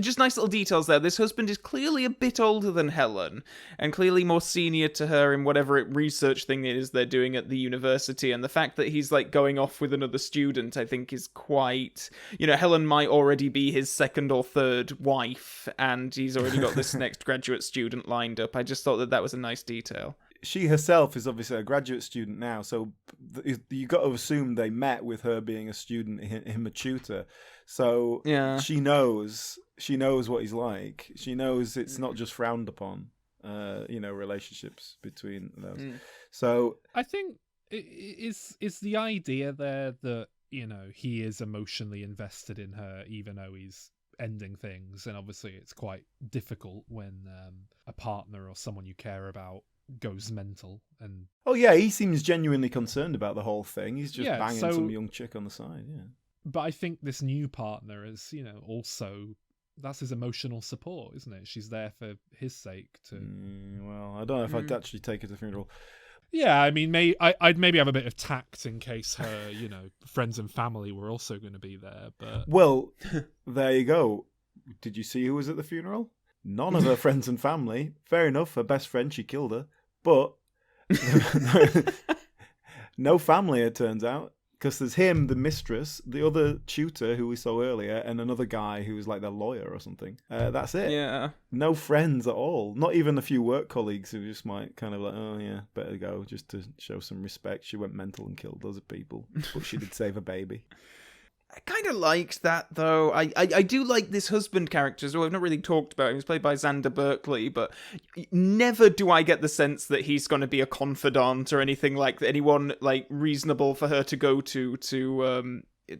just nice little details there. This husband is clearly a bit older than Helen and clearly more senior to her in whatever research thing it is they're doing at the university, and the fact that he's like going off with another student I think is quite, Helen might already be his second or third wife and he's already got this next graduate student lined up. I just thought that was a nice detail.
She herself is obviously a graduate student now, so you got to assume they met with her being a student, him a tutor. So
yeah.
She knows what he's like. She knows it's not just frowned upon, relationships between those. So
I think is the idea there that he is emotionally invested in her, even though he's ending things, and obviously it's quite difficult when a partner or someone you care about goes mental. And
oh yeah, he seems genuinely concerned about the whole thing. He's just banging some young chick on the side. Yeah,
but I think this new partner is also that's his emotional support, isn't it? She's there for his sake to
well, I don't know if I'd actually take her to the funeral.
Yeah, I mean, I'd maybe have a bit of tact in case her friends and family were also going to be there. But
well, there you go. Did you see who was at the funeral? None of her friends and family. Fair enough, her best friend, she killed her. But no family, it turns out. Because there's him, the mistress, the other tutor who we saw earlier, and another guy who was like their lawyer or something. That's it.
Yeah.
No friends at all. Not even a few work colleagues who just might kind of like, oh yeah, better go, just to show some respect. She went mental and killed loads of people. But she did save a baby.
I kind of liked that, though. I do like this husband character as well. I've not really talked about him. He's played by Xander Berkeley, but never do I get the sense that he's going to be a confidant or anything like anyone like reasonable for her to go to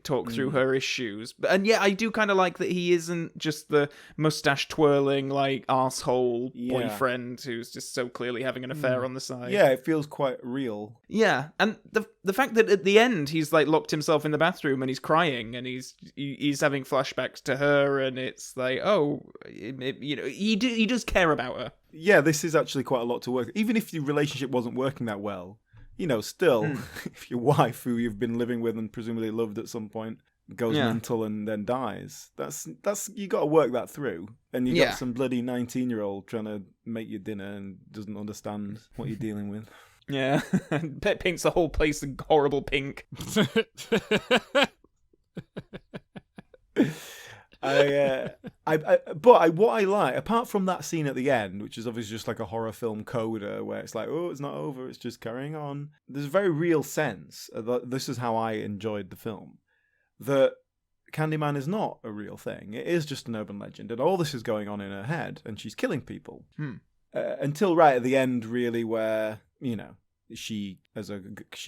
talk through her issues. And yeah, I do kind of like that he isn't just the mustache twirling like arsehole boyfriend who's just so clearly having an affair on the side.
Yeah, it feels quite real.
Yeah, and the fact that at the end he's like locked himself in the bathroom and he's crying and he's having flashbacks to her, and it's like, he does care about her.
Yeah, this is actually quite a lot to work. Even if your relationship wasn't working that well, still, if your wife, who you've been living with and presumably loved at some point, goes mental and then dies. That's you got to work that through. And you got some bloody 19-year-old trying to make your dinner and doesn't understand what you're dealing with.
Yeah, Pet paints the whole place a horrible pink.
What I like, apart from that scene at the end, which is obviously just like a horror film coda, where it's like, oh, it's not over, it's just carrying on. There's a very real sense that this is how I enjoyed the film, that Candyman is not a real thing. It is just an urban legend, and all this is going on in her head, and she's killing people. Until right at the end, really, where, you know, she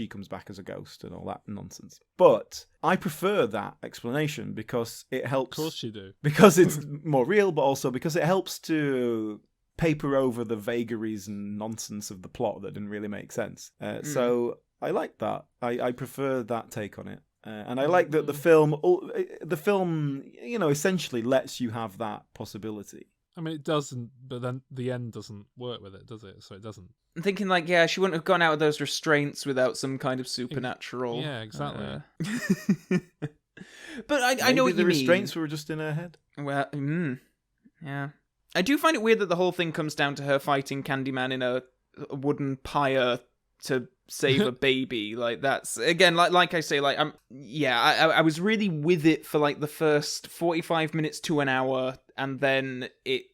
comes back as a ghost and all that nonsense. But I prefer that explanation because it helps.
Of course you do.
Because it's more real, but also because it helps to paper over the vagaries and nonsense of the plot that didn't really make sense. So I like that. I prefer that take on it. And I like that the film, you know, essentially lets you have that possibility.
I mean, it doesn't, but then the end doesn't work with it, does it? So it doesn't.
I'm thinking, like, yeah, she wouldn't have gone out of those restraints without some kind of supernatural.
Yeah, exactly.
But I know what
the
you
restraints
mean.
were just in her head.
Well, yeah. I do find it weird that the whole thing comes down to her fighting Candyman in a wooden pyre to save a baby. Like, that's, again, like I say, like, I was really with it for like the first 45 minutes to an hour, and then it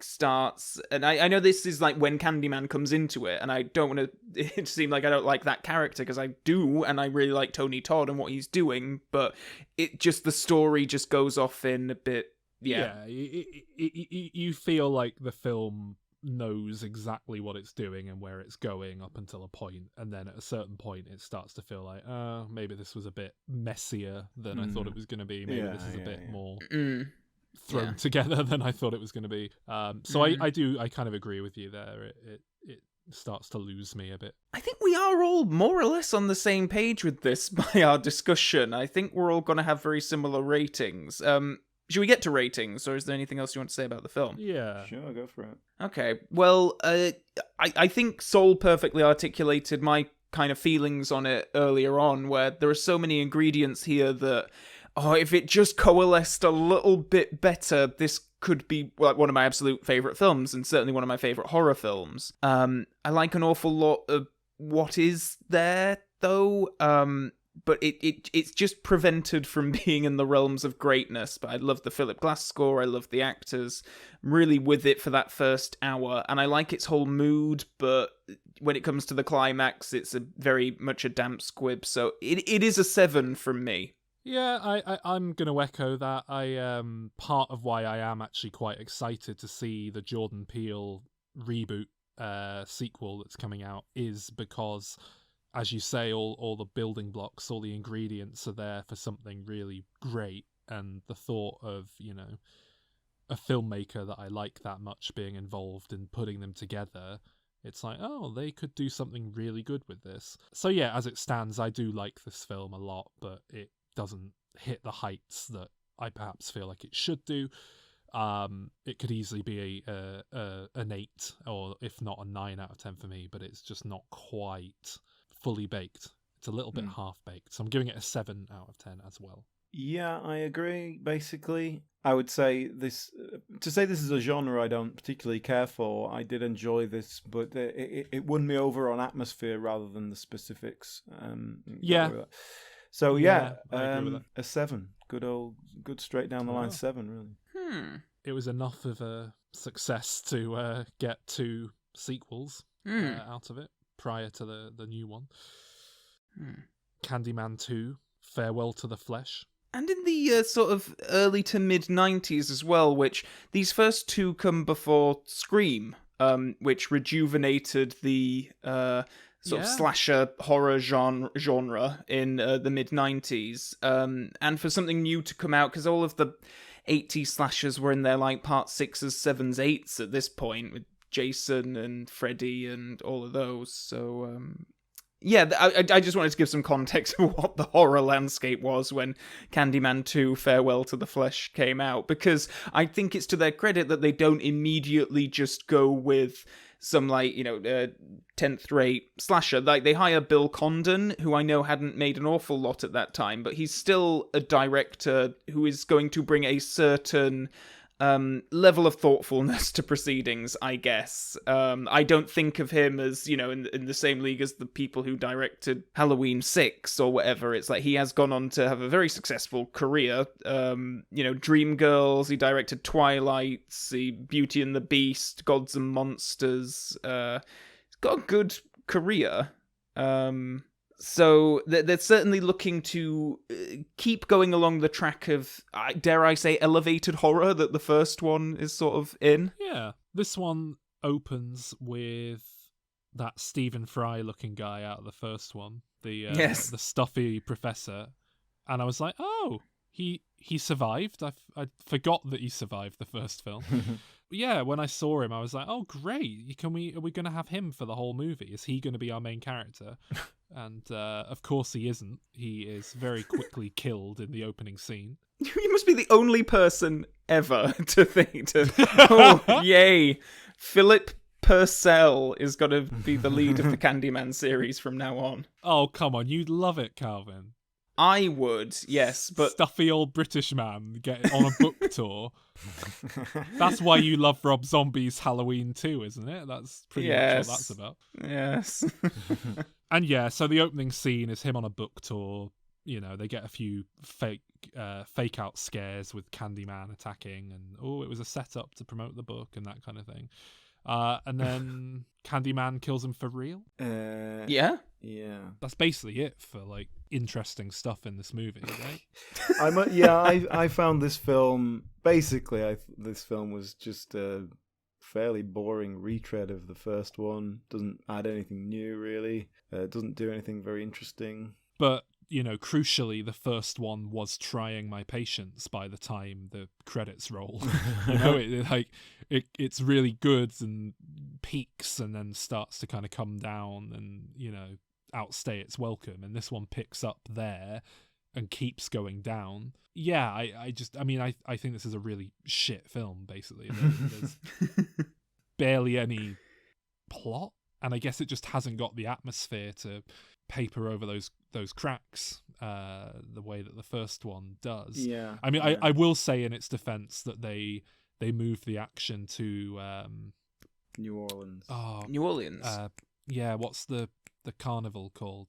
starts, and I know this is like when Candyman comes into it, and I don't want it to seem like I don't like that character, because I do, and I really like Tony Todd and what he's doing, but it just, the story just goes off in a bit,
you feel like the film knows exactly what it's doing and where it's going up until a point, and then at a certain point it starts to feel like, maybe this was a bit messier than I thought it was going to be. Maybe this is a bit more thrown together than I thought it was going to be. So I kind of agree with you there. It starts to lose me a bit.
I think we are all more or less on the same page with this by our discussion. I think we're all going to have very similar ratings. Should we get to ratings, or is there anything else you want to say about the film?
Yeah.
Sure, go for it.
Okay, well, I think Soul perfectly articulated my kind of feelings on it earlier on, where there are so many ingredients here that, if it just coalesced a little bit better, this could be one of my absolute favourite films, and certainly one of my favourite horror films. I like an awful lot of what is there, though, but it's just prevented from being in the realms of greatness. But I love the Philip Glass score, I love the actors, I'm really with it for that first hour, and I like its whole mood, but when it comes to the climax, it's very much a damp squib, so it is a 7 from me.
Yeah, I'm going to echo that. Part of why I am actually quite excited to see the Jordan Peele reboot sequel that's coming out is because, as you say, all the building blocks, all the ingredients are there for something really great, and the thought of, you know, a filmmaker that I like that much being involved in putting them together, it's like, they could do something really good with this. So yeah, as it stands, I do like this film a lot, but it doesn't hit the heights that I perhaps feel like it should do. It could easily be an 8, or if not a 9 out of 10 for me, but it's just not quite fully baked. It's a little bit half-baked, so I'm giving it a 7 out of 10 as well.
Yeah, I agree, basically. I would say this is a genre I don't particularly care for. I did enjoy this, but it won me over on atmosphere rather than the specifics. So yeah,
I agree with that.
A 7. Good straight down the line 7, really.
It was enough of a success to get 2 sequels out of it prior to the new one. Candyman 2, Farewell to the Flesh.
And in the sort of early to mid-90s as well, which these first 2 come before Scream, which rejuvenated the sort of slasher horror genre in the mid-90s. And for something new to come out, because all of the 80s slashers were in their like part 6s, 7s, 8s at this point, with Jason and Freddy and all of those. So I just wanted to give some context of what the horror landscape was when Candyman 2 Farewell to the Flesh came out, because I think it's to their credit that they don't immediately just go with some 10th rate slasher. Like, they hire Bill Condon, who I know hadn't made an awful lot at that time, but he's still a director who is going to bring a certain level of thoughtfulness to proceedings, I guess. I don't think of him as, in the same league as the people who directed Halloween 6 or whatever. It's like he has gone on to have a very successful career. Dreamgirls, he directed Twilight, Beauty and the Beast, Gods and Monsters. He's got a good career. So they're certainly looking to keep going along the track of, dare I say, elevated horror that the first one is sort of in.
Yeah, this one opens with that Stephen Fry looking guy out of the first one, the stuffy professor, and I was like, oh, he survived. I forgot that he survived the first film. Yeah, when I saw him, I was like, oh, great. Are we going to have him for the whole movie? Is he going to be our main character? And of course he isn't. He is very quickly killed in the opening scene.
You must be the only person ever to think oh, yay, Philip Purcell is going to be the lead of the Candyman series from now on.
Oh, come on. You'd love it, Calvin.
I would, yes, but...
Stuffy old British man getting on a book tour. That's why you love Rob Zombie's Halloween 2, isn't it? That's pretty much what that's about.
Yes.
And yeah, so the opening scene is him on a book tour. They get a few fake out scares with Candyman attacking, and it was a setup to promote the book and that kind of thing. And then Candyman kills him for real.
Yeah.
That's basically it for interesting stuff in this movie, right?
I found this film basically. This film was just a fairly boring retread of the first one. Doesn't add anything new really. Doesn't do anything very interesting.
But crucially, the first one was trying my patience by the time the credits roll. It's really good and peaks and then starts to kind of come down and, outstay its welcome. And this one picks up there and keeps going down. Yeah, I think this is a really shit film, basically. There's barely any plot. And I guess it just hasn't got the atmosphere to paper over those cracks the way that the first one does.
Yeah.
I will say in its defense that they moved the action to
New Orleans.
New Orleans.
What's the carnival called?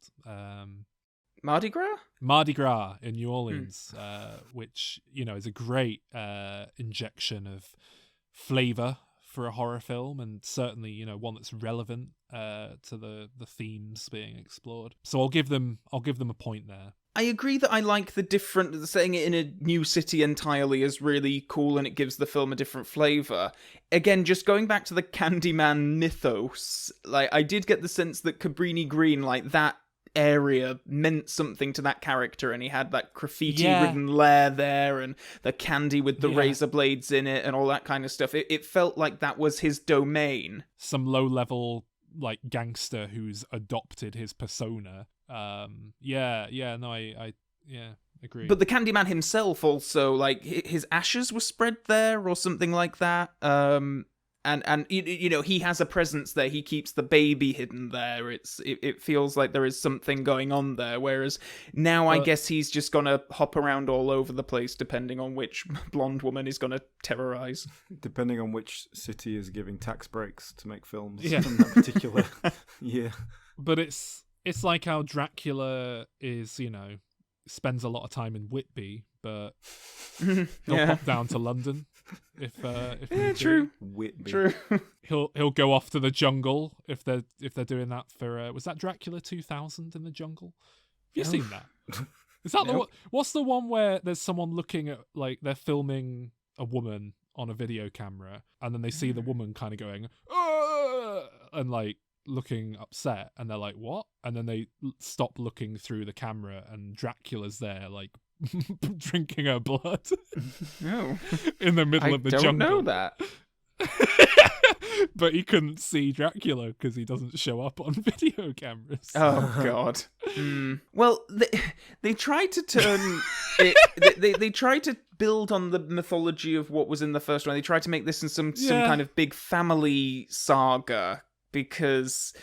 Mardi Gras?
Mardi Gras in New Orleans, which is a great injection of flavor for a horror film, and certainly one that's relevant to the themes being explored. So I'll give them a point there.
I agree that I like setting it in a new city entirely is really cool, and it gives the film a different flavour. Again, just going back to the Candyman mythos, I did get the sense that Cabrini Green, that area meant something to that character, and he had that graffiti-ridden lair there, and the candy with the razor blades in it, and all that kind of stuff. It felt like that was his domain.
Some low-level gangster who's adopted his persona. I agree.
But the Candyman himself also, his ashes were spread there or something like that. And he has a presence there. He keeps the baby hidden there. It feels like there is something going on there. Whereas now, I guess he's just gonna hop around all over the place, depending on which blonde woman he's gonna terrorize.
Depending on which city is giving tax breaks to make films in that particular year.
But it's like how Dracula is, spends a lot of time in Whitby, but he'll pop down to London if
true.
Whitby.
True.
He'll go off to the jungle if they're doing that for was that Dracula 2000 in the jungle? Have you seen that? Is that the one? What's the one where there's someone looking at they're filming a woman on a video camera, and then they see the woman kind of going and looking upset, and they're like, what? And then they stop looking through the camera, and Dracula's there drinking her blood
No.
in the middle of the jungle.
I don't know that.
But he couldn't see Dracula because he doesn't show up on video cameras.
Oh God. Well, they tried to turn it. They tried to build on the mythology of what was in the first one. They tried to make this in some kind of big family saga because,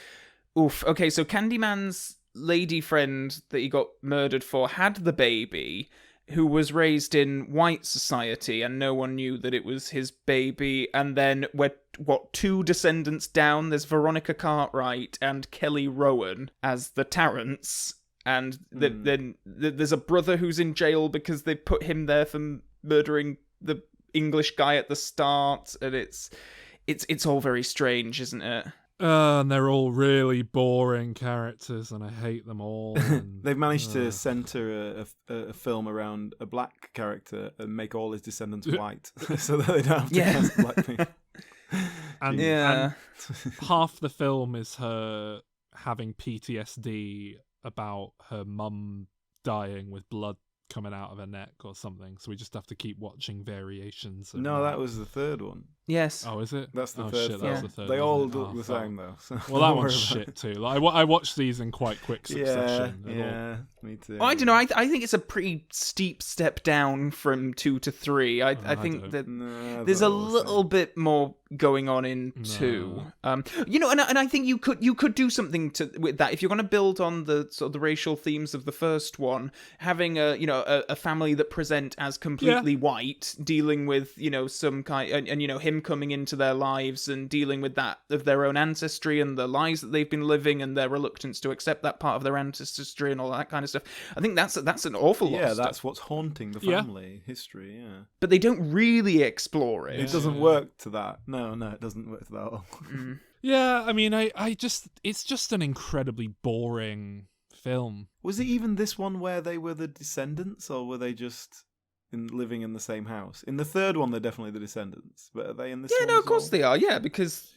okay, so Candyman's lady friend that he got murdered for had the baby, who was raised in white society, and no one knew that it was his baby. And then we're, two descendants down, there's Veronica Cartwright and Kelly Rowan as the Tarrants. And then there's a brother who's in jail because they put him there for murdering the English guy at the start. And it's all very strange, isn't it?
And they're all really boring characters, and I hate them all. And,
They've managed to centre a film around a black character and make all his descendants white, so that they don't have to cast black people.
And half the film is her having PTSD about her mum dying with blood coming out of her neck or something, so we just have to keep watching variations.
No, that was the third one.
Yes.
Oh, is it?
That's the third.
Shit, that's the third.
They all look the same though. So
well, that one's shit too. Like, I watched these in quite quick succession.
Yeah, me too.
Well, I don't know. I think it's a pretty steep step down from 2 to 3. I think that there's a little bit more going on in 2. You know, and I think you could do something with that if you're going to build on the sort of the racial themes of the first one, having a family that present as completely white, dealing with some kind and him coming into their lives and dealing with that of their own ancestry and the lies that they've been living and their reluctance to accept that part of their ancestry and all that kind of stuff. I think that's an awful lot of stuff.
That's what's haunting the family history. Yeah,
but they don't really explore it.
It doesn't work to that. No, it doesn't work to that at all.
Yeah, I mean, it's just an incredibly boring film.
Was it even this one where they were the descendants, or were they just living in the same house? In the third one, they're definitely the descendants, but are they in this one?
Yeah, no, of course they are. Yeah, because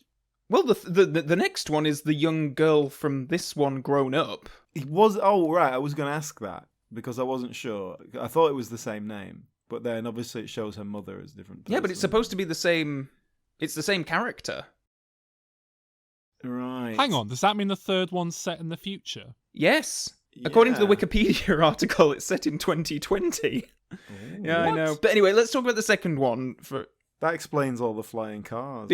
the next one is the young girl from this one grown up.
It was. Oh, right. I was going to ask that because I wasn't sure. I thought it was the same name, but then obviously it shows her mother as different.
Yeah, but it's supposed to be the same. It's the same character.
Right.
Hang on. Does that mean the third one's set in the future?
Yes. According to the Wikipedia article, it's set in 2020. Yeah, I know. But anyway, let's talk about the second one.
That explains all the flying cars.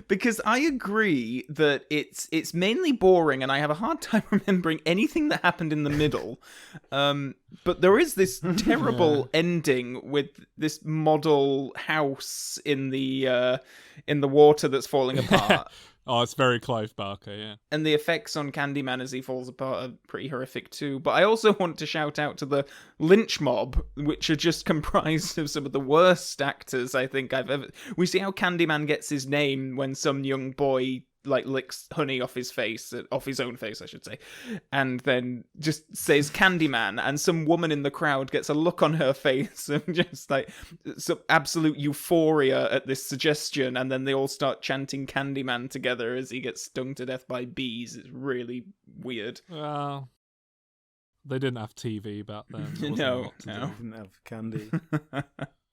Because I agree that it's mainly boring, and I have a hard time remembering anything that happened in the middle. But there is this terrible ending with this model house in the water that's falling apart.
Oh, it's very Clive Barker, yeah.
And the effects on Candyman as he falls apart are pretty horrific too. But I also want to shout out to the lynch mob, which are just comprised of some of the worst actors I think I've ever... We see how Candyman gets his name when some young boy licks honey off his own face, I should say, and then just says Candyman, and some woman in the crowd gets a look on her face of just like some absolute euphoria at this suggestion, and then they all start chanting Candyman together as he gets stung to death by bees. It's really weird.
Well, they didn't have TV back then.
No.
They didn't have candy.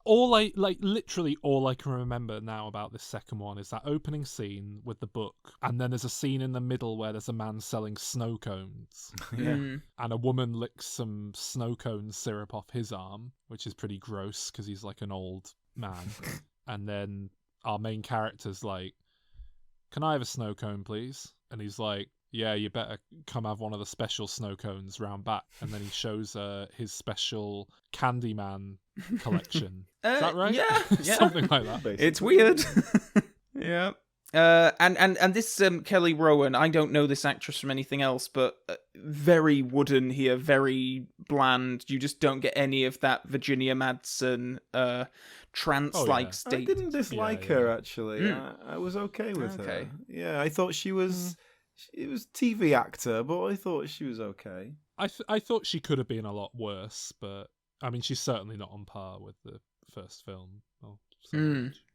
Literally all I can remember now about this second one is that opening scene with the book, and then there's a scene in the middle where there's a man selling snow cones. And a woman licks some snow cone syrup off his arm, which is pretty gross because he's like an old man. And then our main character's like, "Can I have a snow cone, please?" And he's like, "Yeah, you better come have one of the special snow cones round back." And then he shows his special Candyman collection. Is that right?
Yeah.
Something like that.
Basically.
It's weird. Yeah. And this Kelly Rowan, I don't know this actress from anything else, but very wooden here, very bland. You just don't get any of that Virginia Madsen trance-like state.
I didn't dislike her, actually. I was okay with her. Yeah, I thought she was... It was TV actor, but I thought she was okay.
I thought she could have been a lot worse, but I mean, she's certainly not on par with the first film.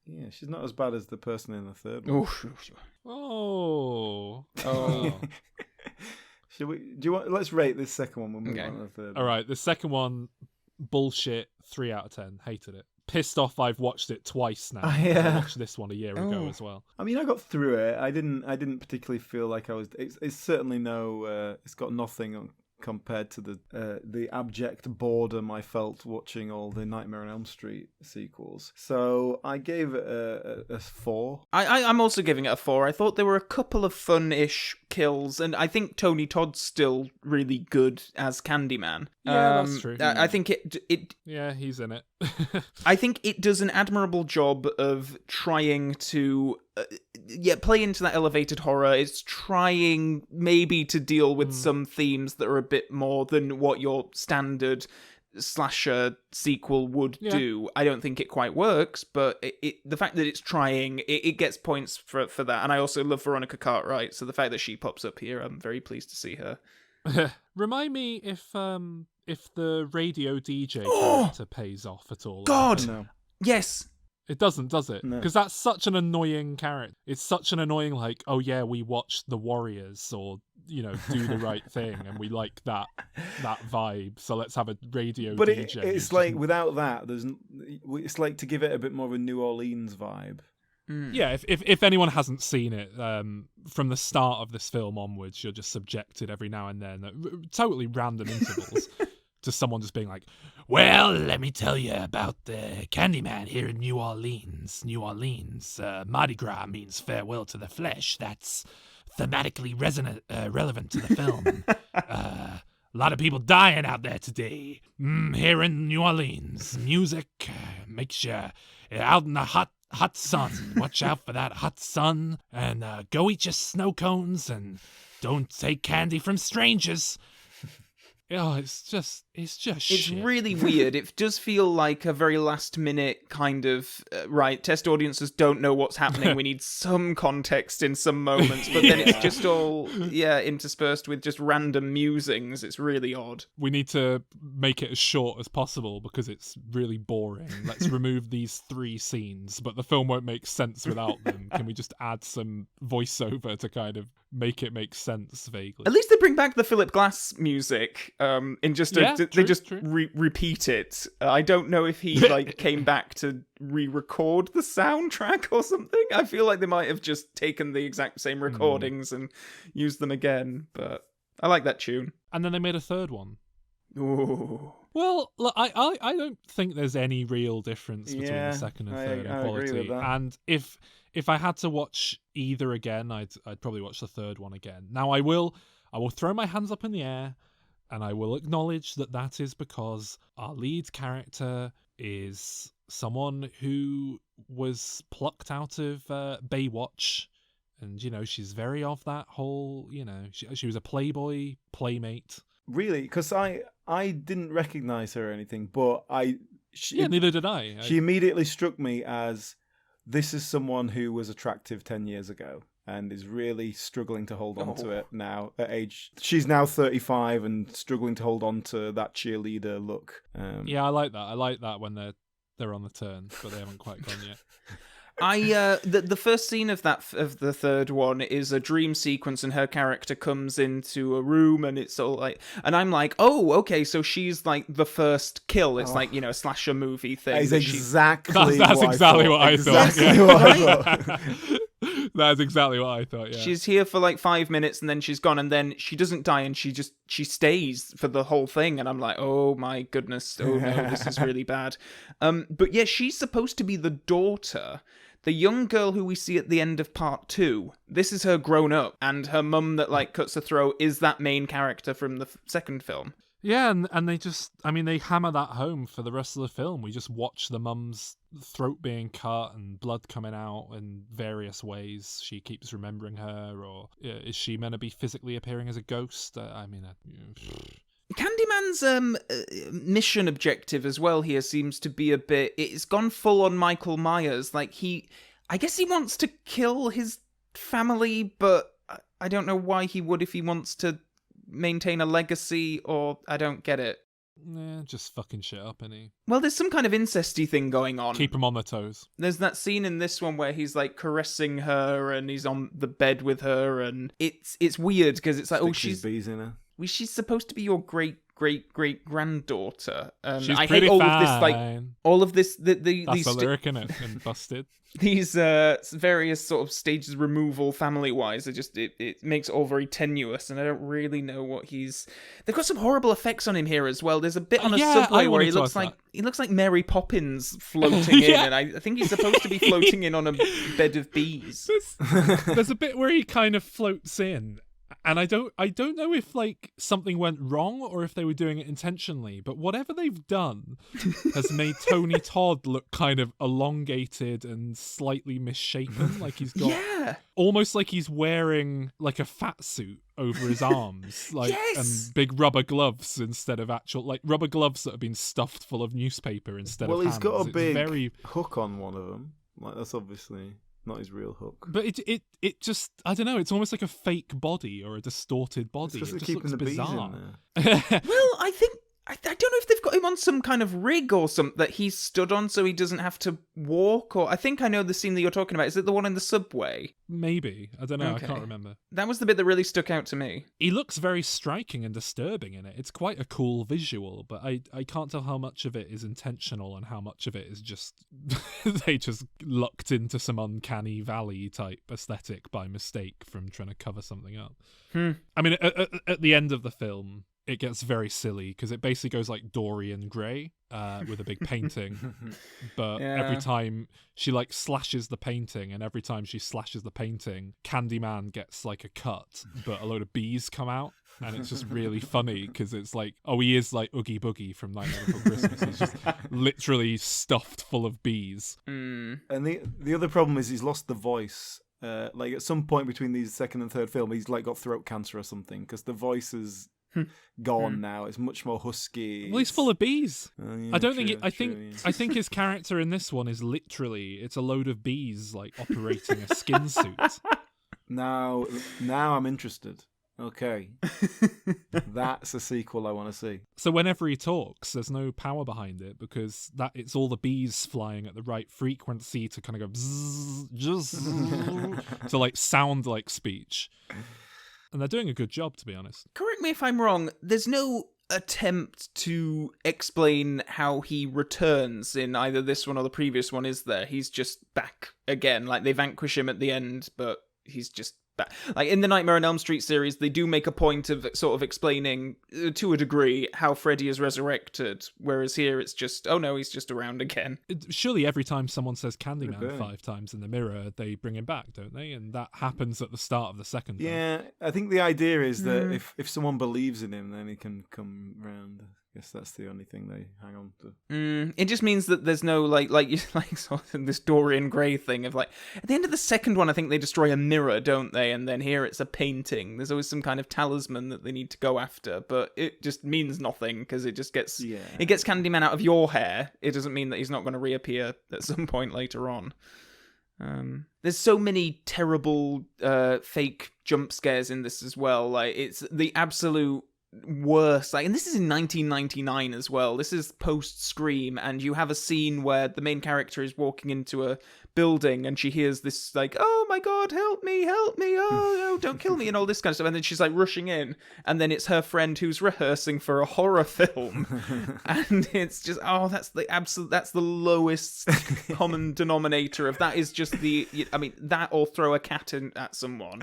Yeah, she's not as bad as the person in the third one.
Oh.
Let's rate this second one when we move on to the third.
All right, the second one, bullshit. 3 out of 10. Hated it. pissed off I've watched it twice now.
Yeah.
I watched this one a year ago as well.
I mean, I got through it. I didn't particularly feel like I was. It's certainly no. It's got nothing compared to the abject boredom I felt watching all the Nightmare on Elm Street sequels. So I gave it a 4.
I'm also giving it a 4. I thought there were a couple of fun-ish kills, and I think Tony Todd's still really good as Candyman.
Yeah, that's true.
I think it.
Yeah, he's in it.
I think it does an admirable job of trying to play into that elevated horror. It's trying maybe to deal with some themes that are a bit more than what your standard slasher sequel would do. I don't think it quite works, but the fact that it's trying, it gets points for that. And I also love Veronica Cartwright, so the fact that she pops up here, I'm very pleased to see her.
Remind me if the radio DJ character pays off at all.
God!
No.
Yes!
It doesn't, does it?
No.
Because that's such an annoying character. It's such an annoying, like, oh yeah, we watched The Warriors, or, Do the Right Thing, and we like that vibe, so let's have a radio
But
DJ.
it's like, without that, it's like to give it a bit more of a New Orleans vibe.
Yeah, if anyone hasn't seen it, from the start of this film onwards, you're just subjected every now and then, at totally random intervals, to someone just being like, well, let me tell you about the Candyman here in New Orleans. Mardi Gras means farewell to the flesh. That's thematically relevant to the film. A lot of people dying out there today. Here in New Orleans, music makes you out in the hot sun. Watch out for that hot sun, and go eat your snow cones, and don't take candy from strangers. Oh, it's just shit.
Really weird. It does feel like a very last minute kind of, right, test audiences don't know what's happening. We need some context in some moments, but then it's just all, interspersed with just random musings. It's really odd.
We need to make it as short as possible because it's really boring. Let's remove these 3 scenes, but the film won't make sense without them. Can we just add some voiceover to kind of make it make sense vaguely?
At least they bring back the Philip Glass music. In just they just
true.
repeat it. I don't know if he came back to re-record the soundtrack or something. I feel like they might have just taken the exact same recordings and used them again. But I like that tune.
And then they made a 3rd one.
Ooh.
Well, look, I don't think there's any real difference between the second and third in
I
quality.
agree with that.
And if I had to watch either again, I'd probably watch the 3rd one again. Now I will throw my hands up in the air, and I will acknowledge that is because our lead character is someone who was plucked out of Baywatch, and
Mm.
she's very of that whole. She was a Playboy playmate.
Really? Because I didn't recognize her or anything, but
Neither did I.
She immediately struck me as, this is someone who was attractive 10 years ago and is really struggling to hold on to it now at age. She's now 35 and struggling to hold on to that cheerleader look.
Yeah, I like that. I like that when they're on the turn, but they haven't quite gone yet.
The first scene of the 3rd one is a dream sequence, and her character comes into a room, and it's all like, and I'm like, oh, okay, so she's like the first kill. It's like, a slasher movie thing.
That's
exactly
That's exactly what I thought.
Exactly what I thought.
That's exactly what I thought. Yeah,
she's here for like 5 minutes, and then she's gone, and then she doesn't die, and she stays for the whole thing, and I'm like, oh my goodness, oh no, this is really bad. But yeah, she's supposed to be the daughter. The young girl who we see at the end of part 2, this is her grown up, and her mum that cuts her throat is that main character from the second film.
Yeah, and they hammer that home for the rest of the film. We just watch the mum's throat being cut and blood coming out in various ways. She keeps remembering her, or is she meant to be physically appearing as a ghost?
Candyman's mission objective as well here seems to be it's gone full on Michael Myers. I guess he wants to kill his family, but I don't know why he would if he wants to maintain a legacy, or I don't get it.
Yeah, just fucking shit up, innit?
Well, there's some kind of incesty thing going on.
Keep him on their toes.
There's that scene in this one where he's caressing her, and he's on the bed with her, and it's weird because it's like,
Sticks his bees in her.
She's supposed to be your great granddaughter.
She's
I
pretty
hate all
fine.
of this, like all of this.
That's
These
the lyric, innit? And Busted.
these various sort of stages of removal family wise, it makes it all very tenuous, and I don't really know what he's. They've got some horrible effects on him here as well. There's a bit on a subway where he looks like Mary Poppins floating in, and I think he's supposed to be floating in on a bed of bees.
There's a bit where he kind of floats in. And I don't know if like something went wrong or if they were doing it intentionally, but whatever they've done has made Tony Todd look kind of elongated and slightly misshapen, like he's got almost like he's wearing like a fat suit over his arms, like and big rubber gloves instead of actual like rubber gloves that have been stuffed full of newspaper instead of hands.
Well, he's got a big
very...
hook on one of them. Like that's obviously not his real hook.
But it just, I don't know, it's almost like a fake body or a distorted body.
It's
it just
keeping
looks
the bees
bizarre.
in there.
Well, I don't know if they've got him on some kind of rig or something that he's stood on so he doesn't have to walk, or I think I know the scene that you're talking about. Is it the one in the subway?
Maybe. I don't know.
Okay.
I can't remember.
That was the bit that really stuck out to me.
He looks very striking and disturbing in it. It's quite a cool visual, but I can't tell how much of it is intentional and how much of it is just they just lucked into some uncanny valley type aesthetic by mistake from trying to cover something up. I mean, at the end of the film, it gets very silly because it basically goes like Dorian Gray with a big painting, but every time she like slashes the painting, and every time she slashes the painting, Candyman gets like a cut, but a load of bees come out, and it's just really funny because it's like, oh, he is like Oogie Boogie from Nightmare Before Christmas. He's just literally stuffed full of bees.
And the other problem is he's lost the voice. Like at some point between these second and third film, he's like got throat cancer or something because the voice is gone now. It's much more husky.
Well, he's full of bees.
Yeah,
I don't
true,
think. I think his character in this one is literally it's a load of bees like operating a skin suit.
Now I'm interested. Okay, that's a sequel I want to see.
So whenever he talks, there's no power behind it because it's all the bees flying at the right frequency to kind of go bzzz, bzzz, to like sound like speech. And they're doing a good job, to be honest.
Correct me if I'm wrong, there's no attempt to explain how he returns in either this one or the previous one, is there? He's just back again. Like, they vanquish him at the end, but he's just back. Like, in the Nightmare on Elm Street series, they do make a point of sort of explaining, to a degree, how Freddy is resurrected, whereas here it's just, oh no, he's just around again.
Surely every time someone says Candyman 5 times in the mirror, they bring him back, don't they? And that happens at the start of the second film.
Yeah, I think the idea is that if someone believes in him, then he can come round. I guess that's the only thing they hang on to.
It just means that there's no like sort of this Dorian Gray thing of like at the end of the second one, I think they destroy a mirror, don't they? And then here it's a painting. There's always some kind of talisman that they need to go after, but it just means nothing because it just gets it gets Candyman out of your hair. It doesn't mean that he's not going to reappear at some point later on. There's so many terrible fake jump scares in this as well. Like it's the absolute worst. Like, and this is in 1999 as well. This is post Scream, and you have a scene where the main character is walking into a building and she hears this like, oh my god, help me, oh no, don't kill me, and all this kind of stuff, and then she's like rushing in, and then it's her friend who's rehearsing for a horror film. And it's just, oh, that's the lowest common denominator of that. Is just that or throw a cat at someone.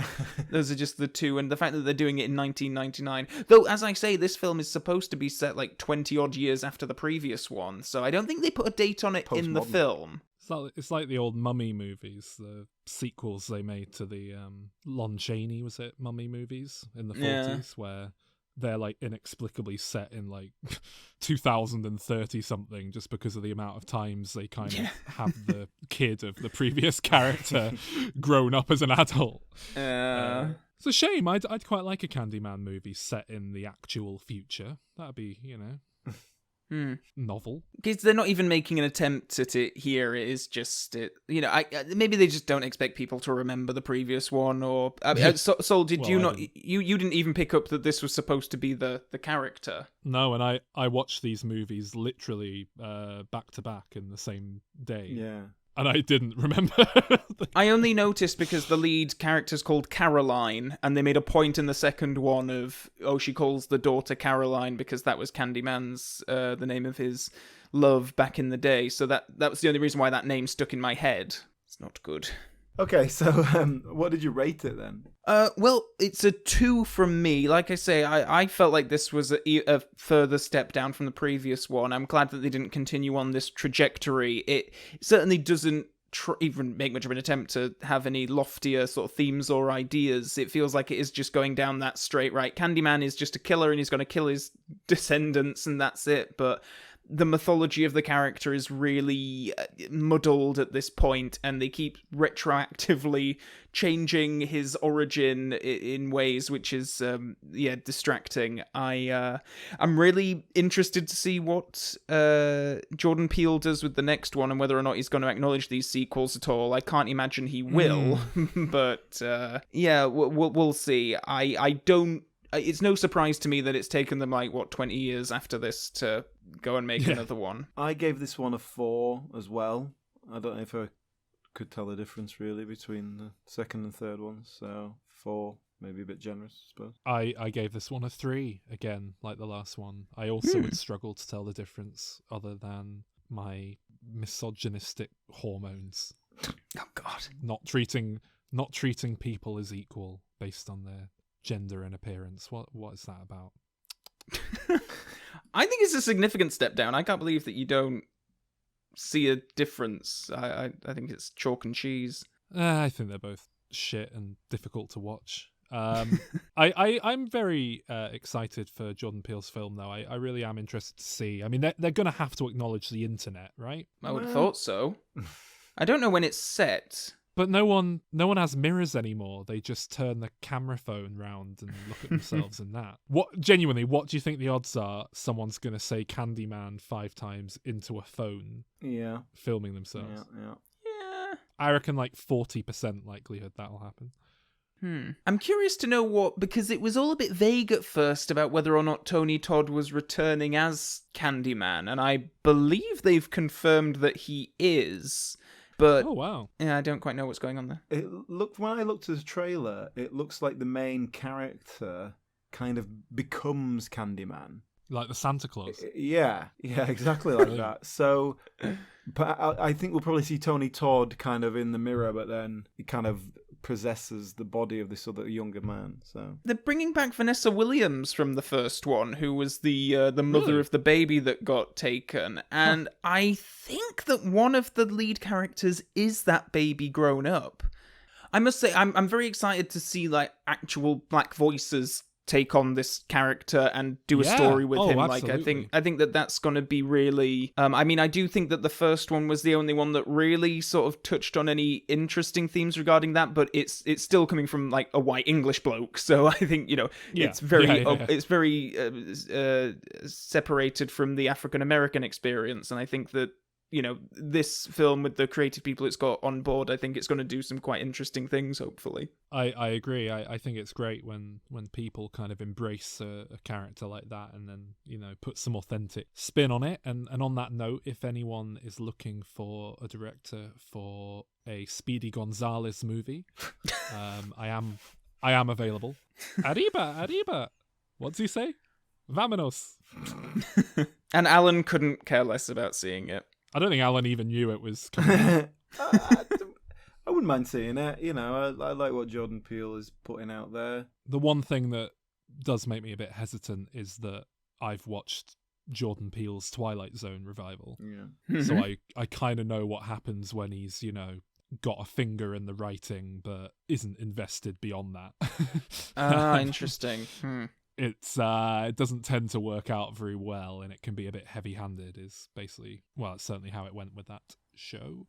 Those are just the two, and the fact that they're doing it in 1999, though, as I say, this film is supposed to be set like 20 odd years after the previous one, so I don't think they put a date on it in the film.
It's like the old Mummy movies, the sequels they made to the Lon Chaney, was it, Mummy movies in the 40s, where they're like inexplicably set in like 2030 something just because of the amount of times they kind of have the kid of the previous character grown up as an adult. It's a shame. I'd quite like a Candyman movie set in the actual future. That'd be, novel.
Because they're not even making an attempt at it here. It is just, maybe they just don't expect people to remember the previous one. Or Sol, did you not? You didn't even pick up that this was supposed to be the character.
No, and I watched these movies literally back to back in the same day.
Yeah.
and I didn't remember.
I only noticed because the lead character's called Caroline, and they made a point in the second one of, she calls the daughter Caroline because that was Candyman's, the name of his love back in the day. So that was the only reason why that name stuck in my head. It's not good.
Okay, so what did you rate it then?
Well, it's a 2 from me. Like I say, I felt like this was a further step down from the previous one. I'm glad that they didn't continue on this trajectory. It certainly doesn't even make much of an attempt to have any loftier sort of themes or ideas. It feels like it is just going down that straight, right? Candyman is just a killer and he's going to kill his descendants and that's it. But the mythology of the character is really muddled at this point, and they keep retroactively changing his origin in ways which is distracting. I'm really interested to see what Jordan Peele does with the next one and whether or not he's going to acknowledge these sequels at all. I can't imagine he will, but we'll see. I don't. It's no surprise to me that it's taken them 20 years after this to go and make another one.
I gave this one a 4 as well. I don't know if I could tell the difference really between the second and third ones. So 4, maybe a bit generous, I suppose.
I gave this one a 3, again, like the last one. I also would struggle to tell the difference other than my misogynistic hormones.
Oh God!
Not treating people as equal based on their gender and appearance. What is that about?
I think it's a significant step down. I can't believe that you don't see a difference. I think it's chalk and cheese.
I think they're both shit and difficult to watch. I'm very excited for Jordan Peele's film, though. I really am interested to see. I mean, they're going to have to acknowledge the internet, right?
I would have thought so. I don't know when it's set.
But no one has mirrors anymore. They just turn the camera phone round and look at themselves in that. What do you think the odds are someone's going to say Candyman 5 times into a phone?
Yeah.
Filming themselves.
Yeah.
I reckon 40% likelihood that'll happen.
I'm curious to know because it was all a bit vague at first about whether or not Tony Todd was returning as Candyman, and I believe they've confirmed that he is. But,
oh, wow.
Yeah, I don't quite know what's going on there.
When I looked at the trailer, it looks like the main character kind of becomes Candyman.
Like the Santa Claus?
Yeah, exactly like that. So, but I think we'll probably see Tony Todd kind of in the mirror, but then he kind of possesses the body of this other younger man. So
they're bringing back Vanessa Williams from the first one, who was the mother of the baby that got taken, and I think that one of the lead characters is that baby grown up. I must say, I'm very excited to see actual black voices take on this character and do a story with him.
Absolutely.
I think that's going to be really I do think that the first one was the only one that really sort of touched on any interesting themes regarding that, but it's still coming from a white English bloke, so I think it's very separated from the African American experience, and I think that this film, with the creative people it's got on board, I think it's going to do some quite interesting things, hopefully.
I agree. I think it's great when people kind of embrace a character like that and then, put some authentic spin on it. And on that note, if anyone is looking for a director for a Speedy Gonzales movie, I am available. Arriba. What does he say? Vamonos.
And Alan couldn't care less about seeing it.
I don't think Alan even knew it was coming.
I wouldn't mind seeing it. I like what Jordan Peele is putting out there.
The one thing that does make me a bit hesitant is that I've watched Jordan Peele's Twilight Zone revival.
Yeah.
So I kind of know what happens when he's, got a finger in the writing but isn't invested beyond that.
Interesting.
It doesn't tend to work out very well, and it can be a bit heavy-handed, is basically, it's certainly how it went with that show.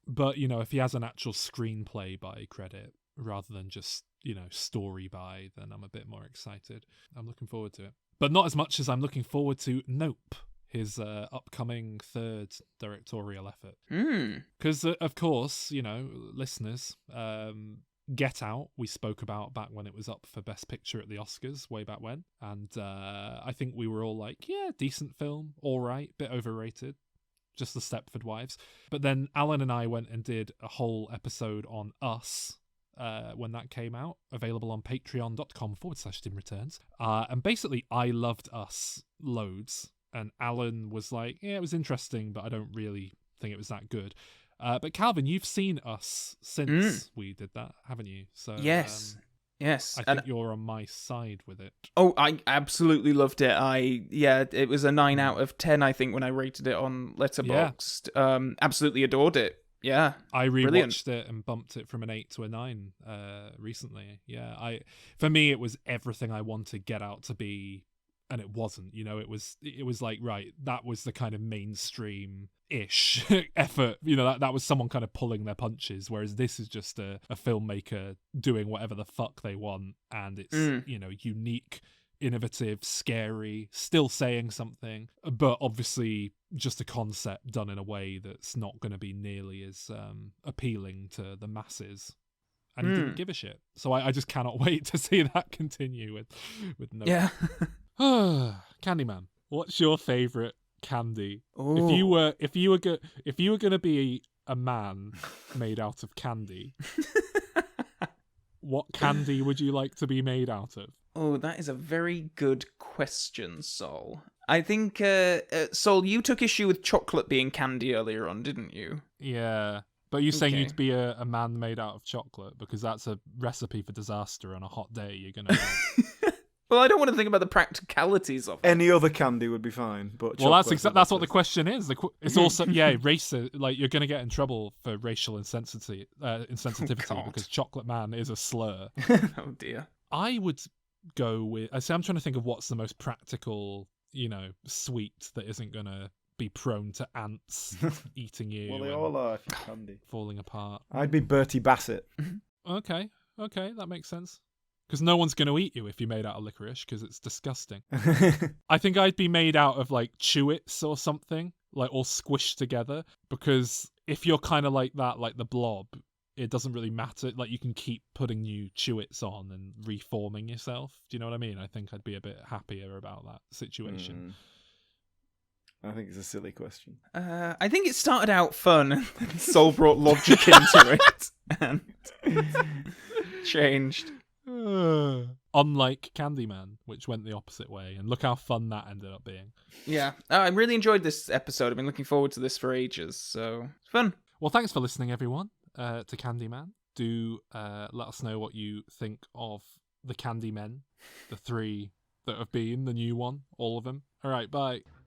But, if he has an actual screenplay by credit, rather than just, story by, then I'm a bit more excited. I'm looking forward to it. But not as much as I'm looking forward to Nope, his upcoming third directorial effort. Because, of course, listeners... Get Out, we spoke about back when it was up for Best Picture at the Oscars, way back when. And I think we were all like, yeah, decent film, all right, bit overrated. just the Stepford Wives. But then Alan and I went and did a whole episode on Us when that came out, available on patreon.com/DimReturns. And basically, I loved Us loads. And Alan was like, yeah, it was interesting, but I don't really think it was that good. But Calvin, you've seen Us since we did that, haven't you? So
Yes. Yes.
I think you're on my side with it.
Oh, I absolutely loved it. It was a 9 out of 10, I think, when I rated it on Letterboxd. Absolutely adored it. Yeah.
I rewatched
Brilliant.
it and bumped it from an 8 to a 9 recently. Yeah. For me, it was everything I wanted Get Out to be, and it wasn't. It was like, right, that was the kind of mainstream-ish effort. That was someone kind of pulling their punches, whereas this is just a filmmaker doing whatever the fuck they want, and it's unique, innovative, scary, still saying something, but obviously just a concept done in a way that's not going to be nearly as appealing to the masses. And he didn't give a shit. So I just cannot wait to see that continue with no.
Yeah.
Candyman, what's your favorite candy?
Ooh.
If you were gonna be a man made out of candy, what candy would you like to be made out of?
Oh, that is a very good question, Sol. I think, Sol, you took issue with chocolate being candy earlier on, didn't you?
Yeah. But you're saying
Okay.
you'd be a man made out of chocolate, because that's a recipe for disaster on a hot day. You're gonna.
Well, I don't want to think about the practicalities of it.
Any other candy would be fine, but
Well, that's
chocolate
what the question is. It's also racist. Like, you're going to get in trouble for racial insensitivity
God.
because Chocolate Man is a slur.
Oh, dear.
I would go with. I'm trying to think of what's the most practical, sweet that isn't going to be prone to ants eating you.
Well, they
and
all are if you're candy.
falling apart.
I'd be Bertie Bassett.
Okay, that makes sense. Because no one's going to eat you if you're made out of licorice, because it's disgusting. I think I'd be made out of, like, Chew-Its or something, like, all squished together. Because if you're kind of like that, like the Blob, it doesn't really matter. Like, you can keep putting new Chew-Its on and reforming yourself. Do you know what I mean? I think I'd be a bit happier about that situation.
I think it's a silly question.
I think it started out fun, and then Sol brought logic into it, and changed.
Unlike Candyman, which went the opposite way, and look how fun that ended up being.
Yeah, I really enjoyed this episode. I've been looking forward to this for ages, so it's fun.
Well, thanks for listening, everyone, to Candyman. Do let us know what you think of the Candymen, the 3 that have been, the new one, all of them. All right, bye.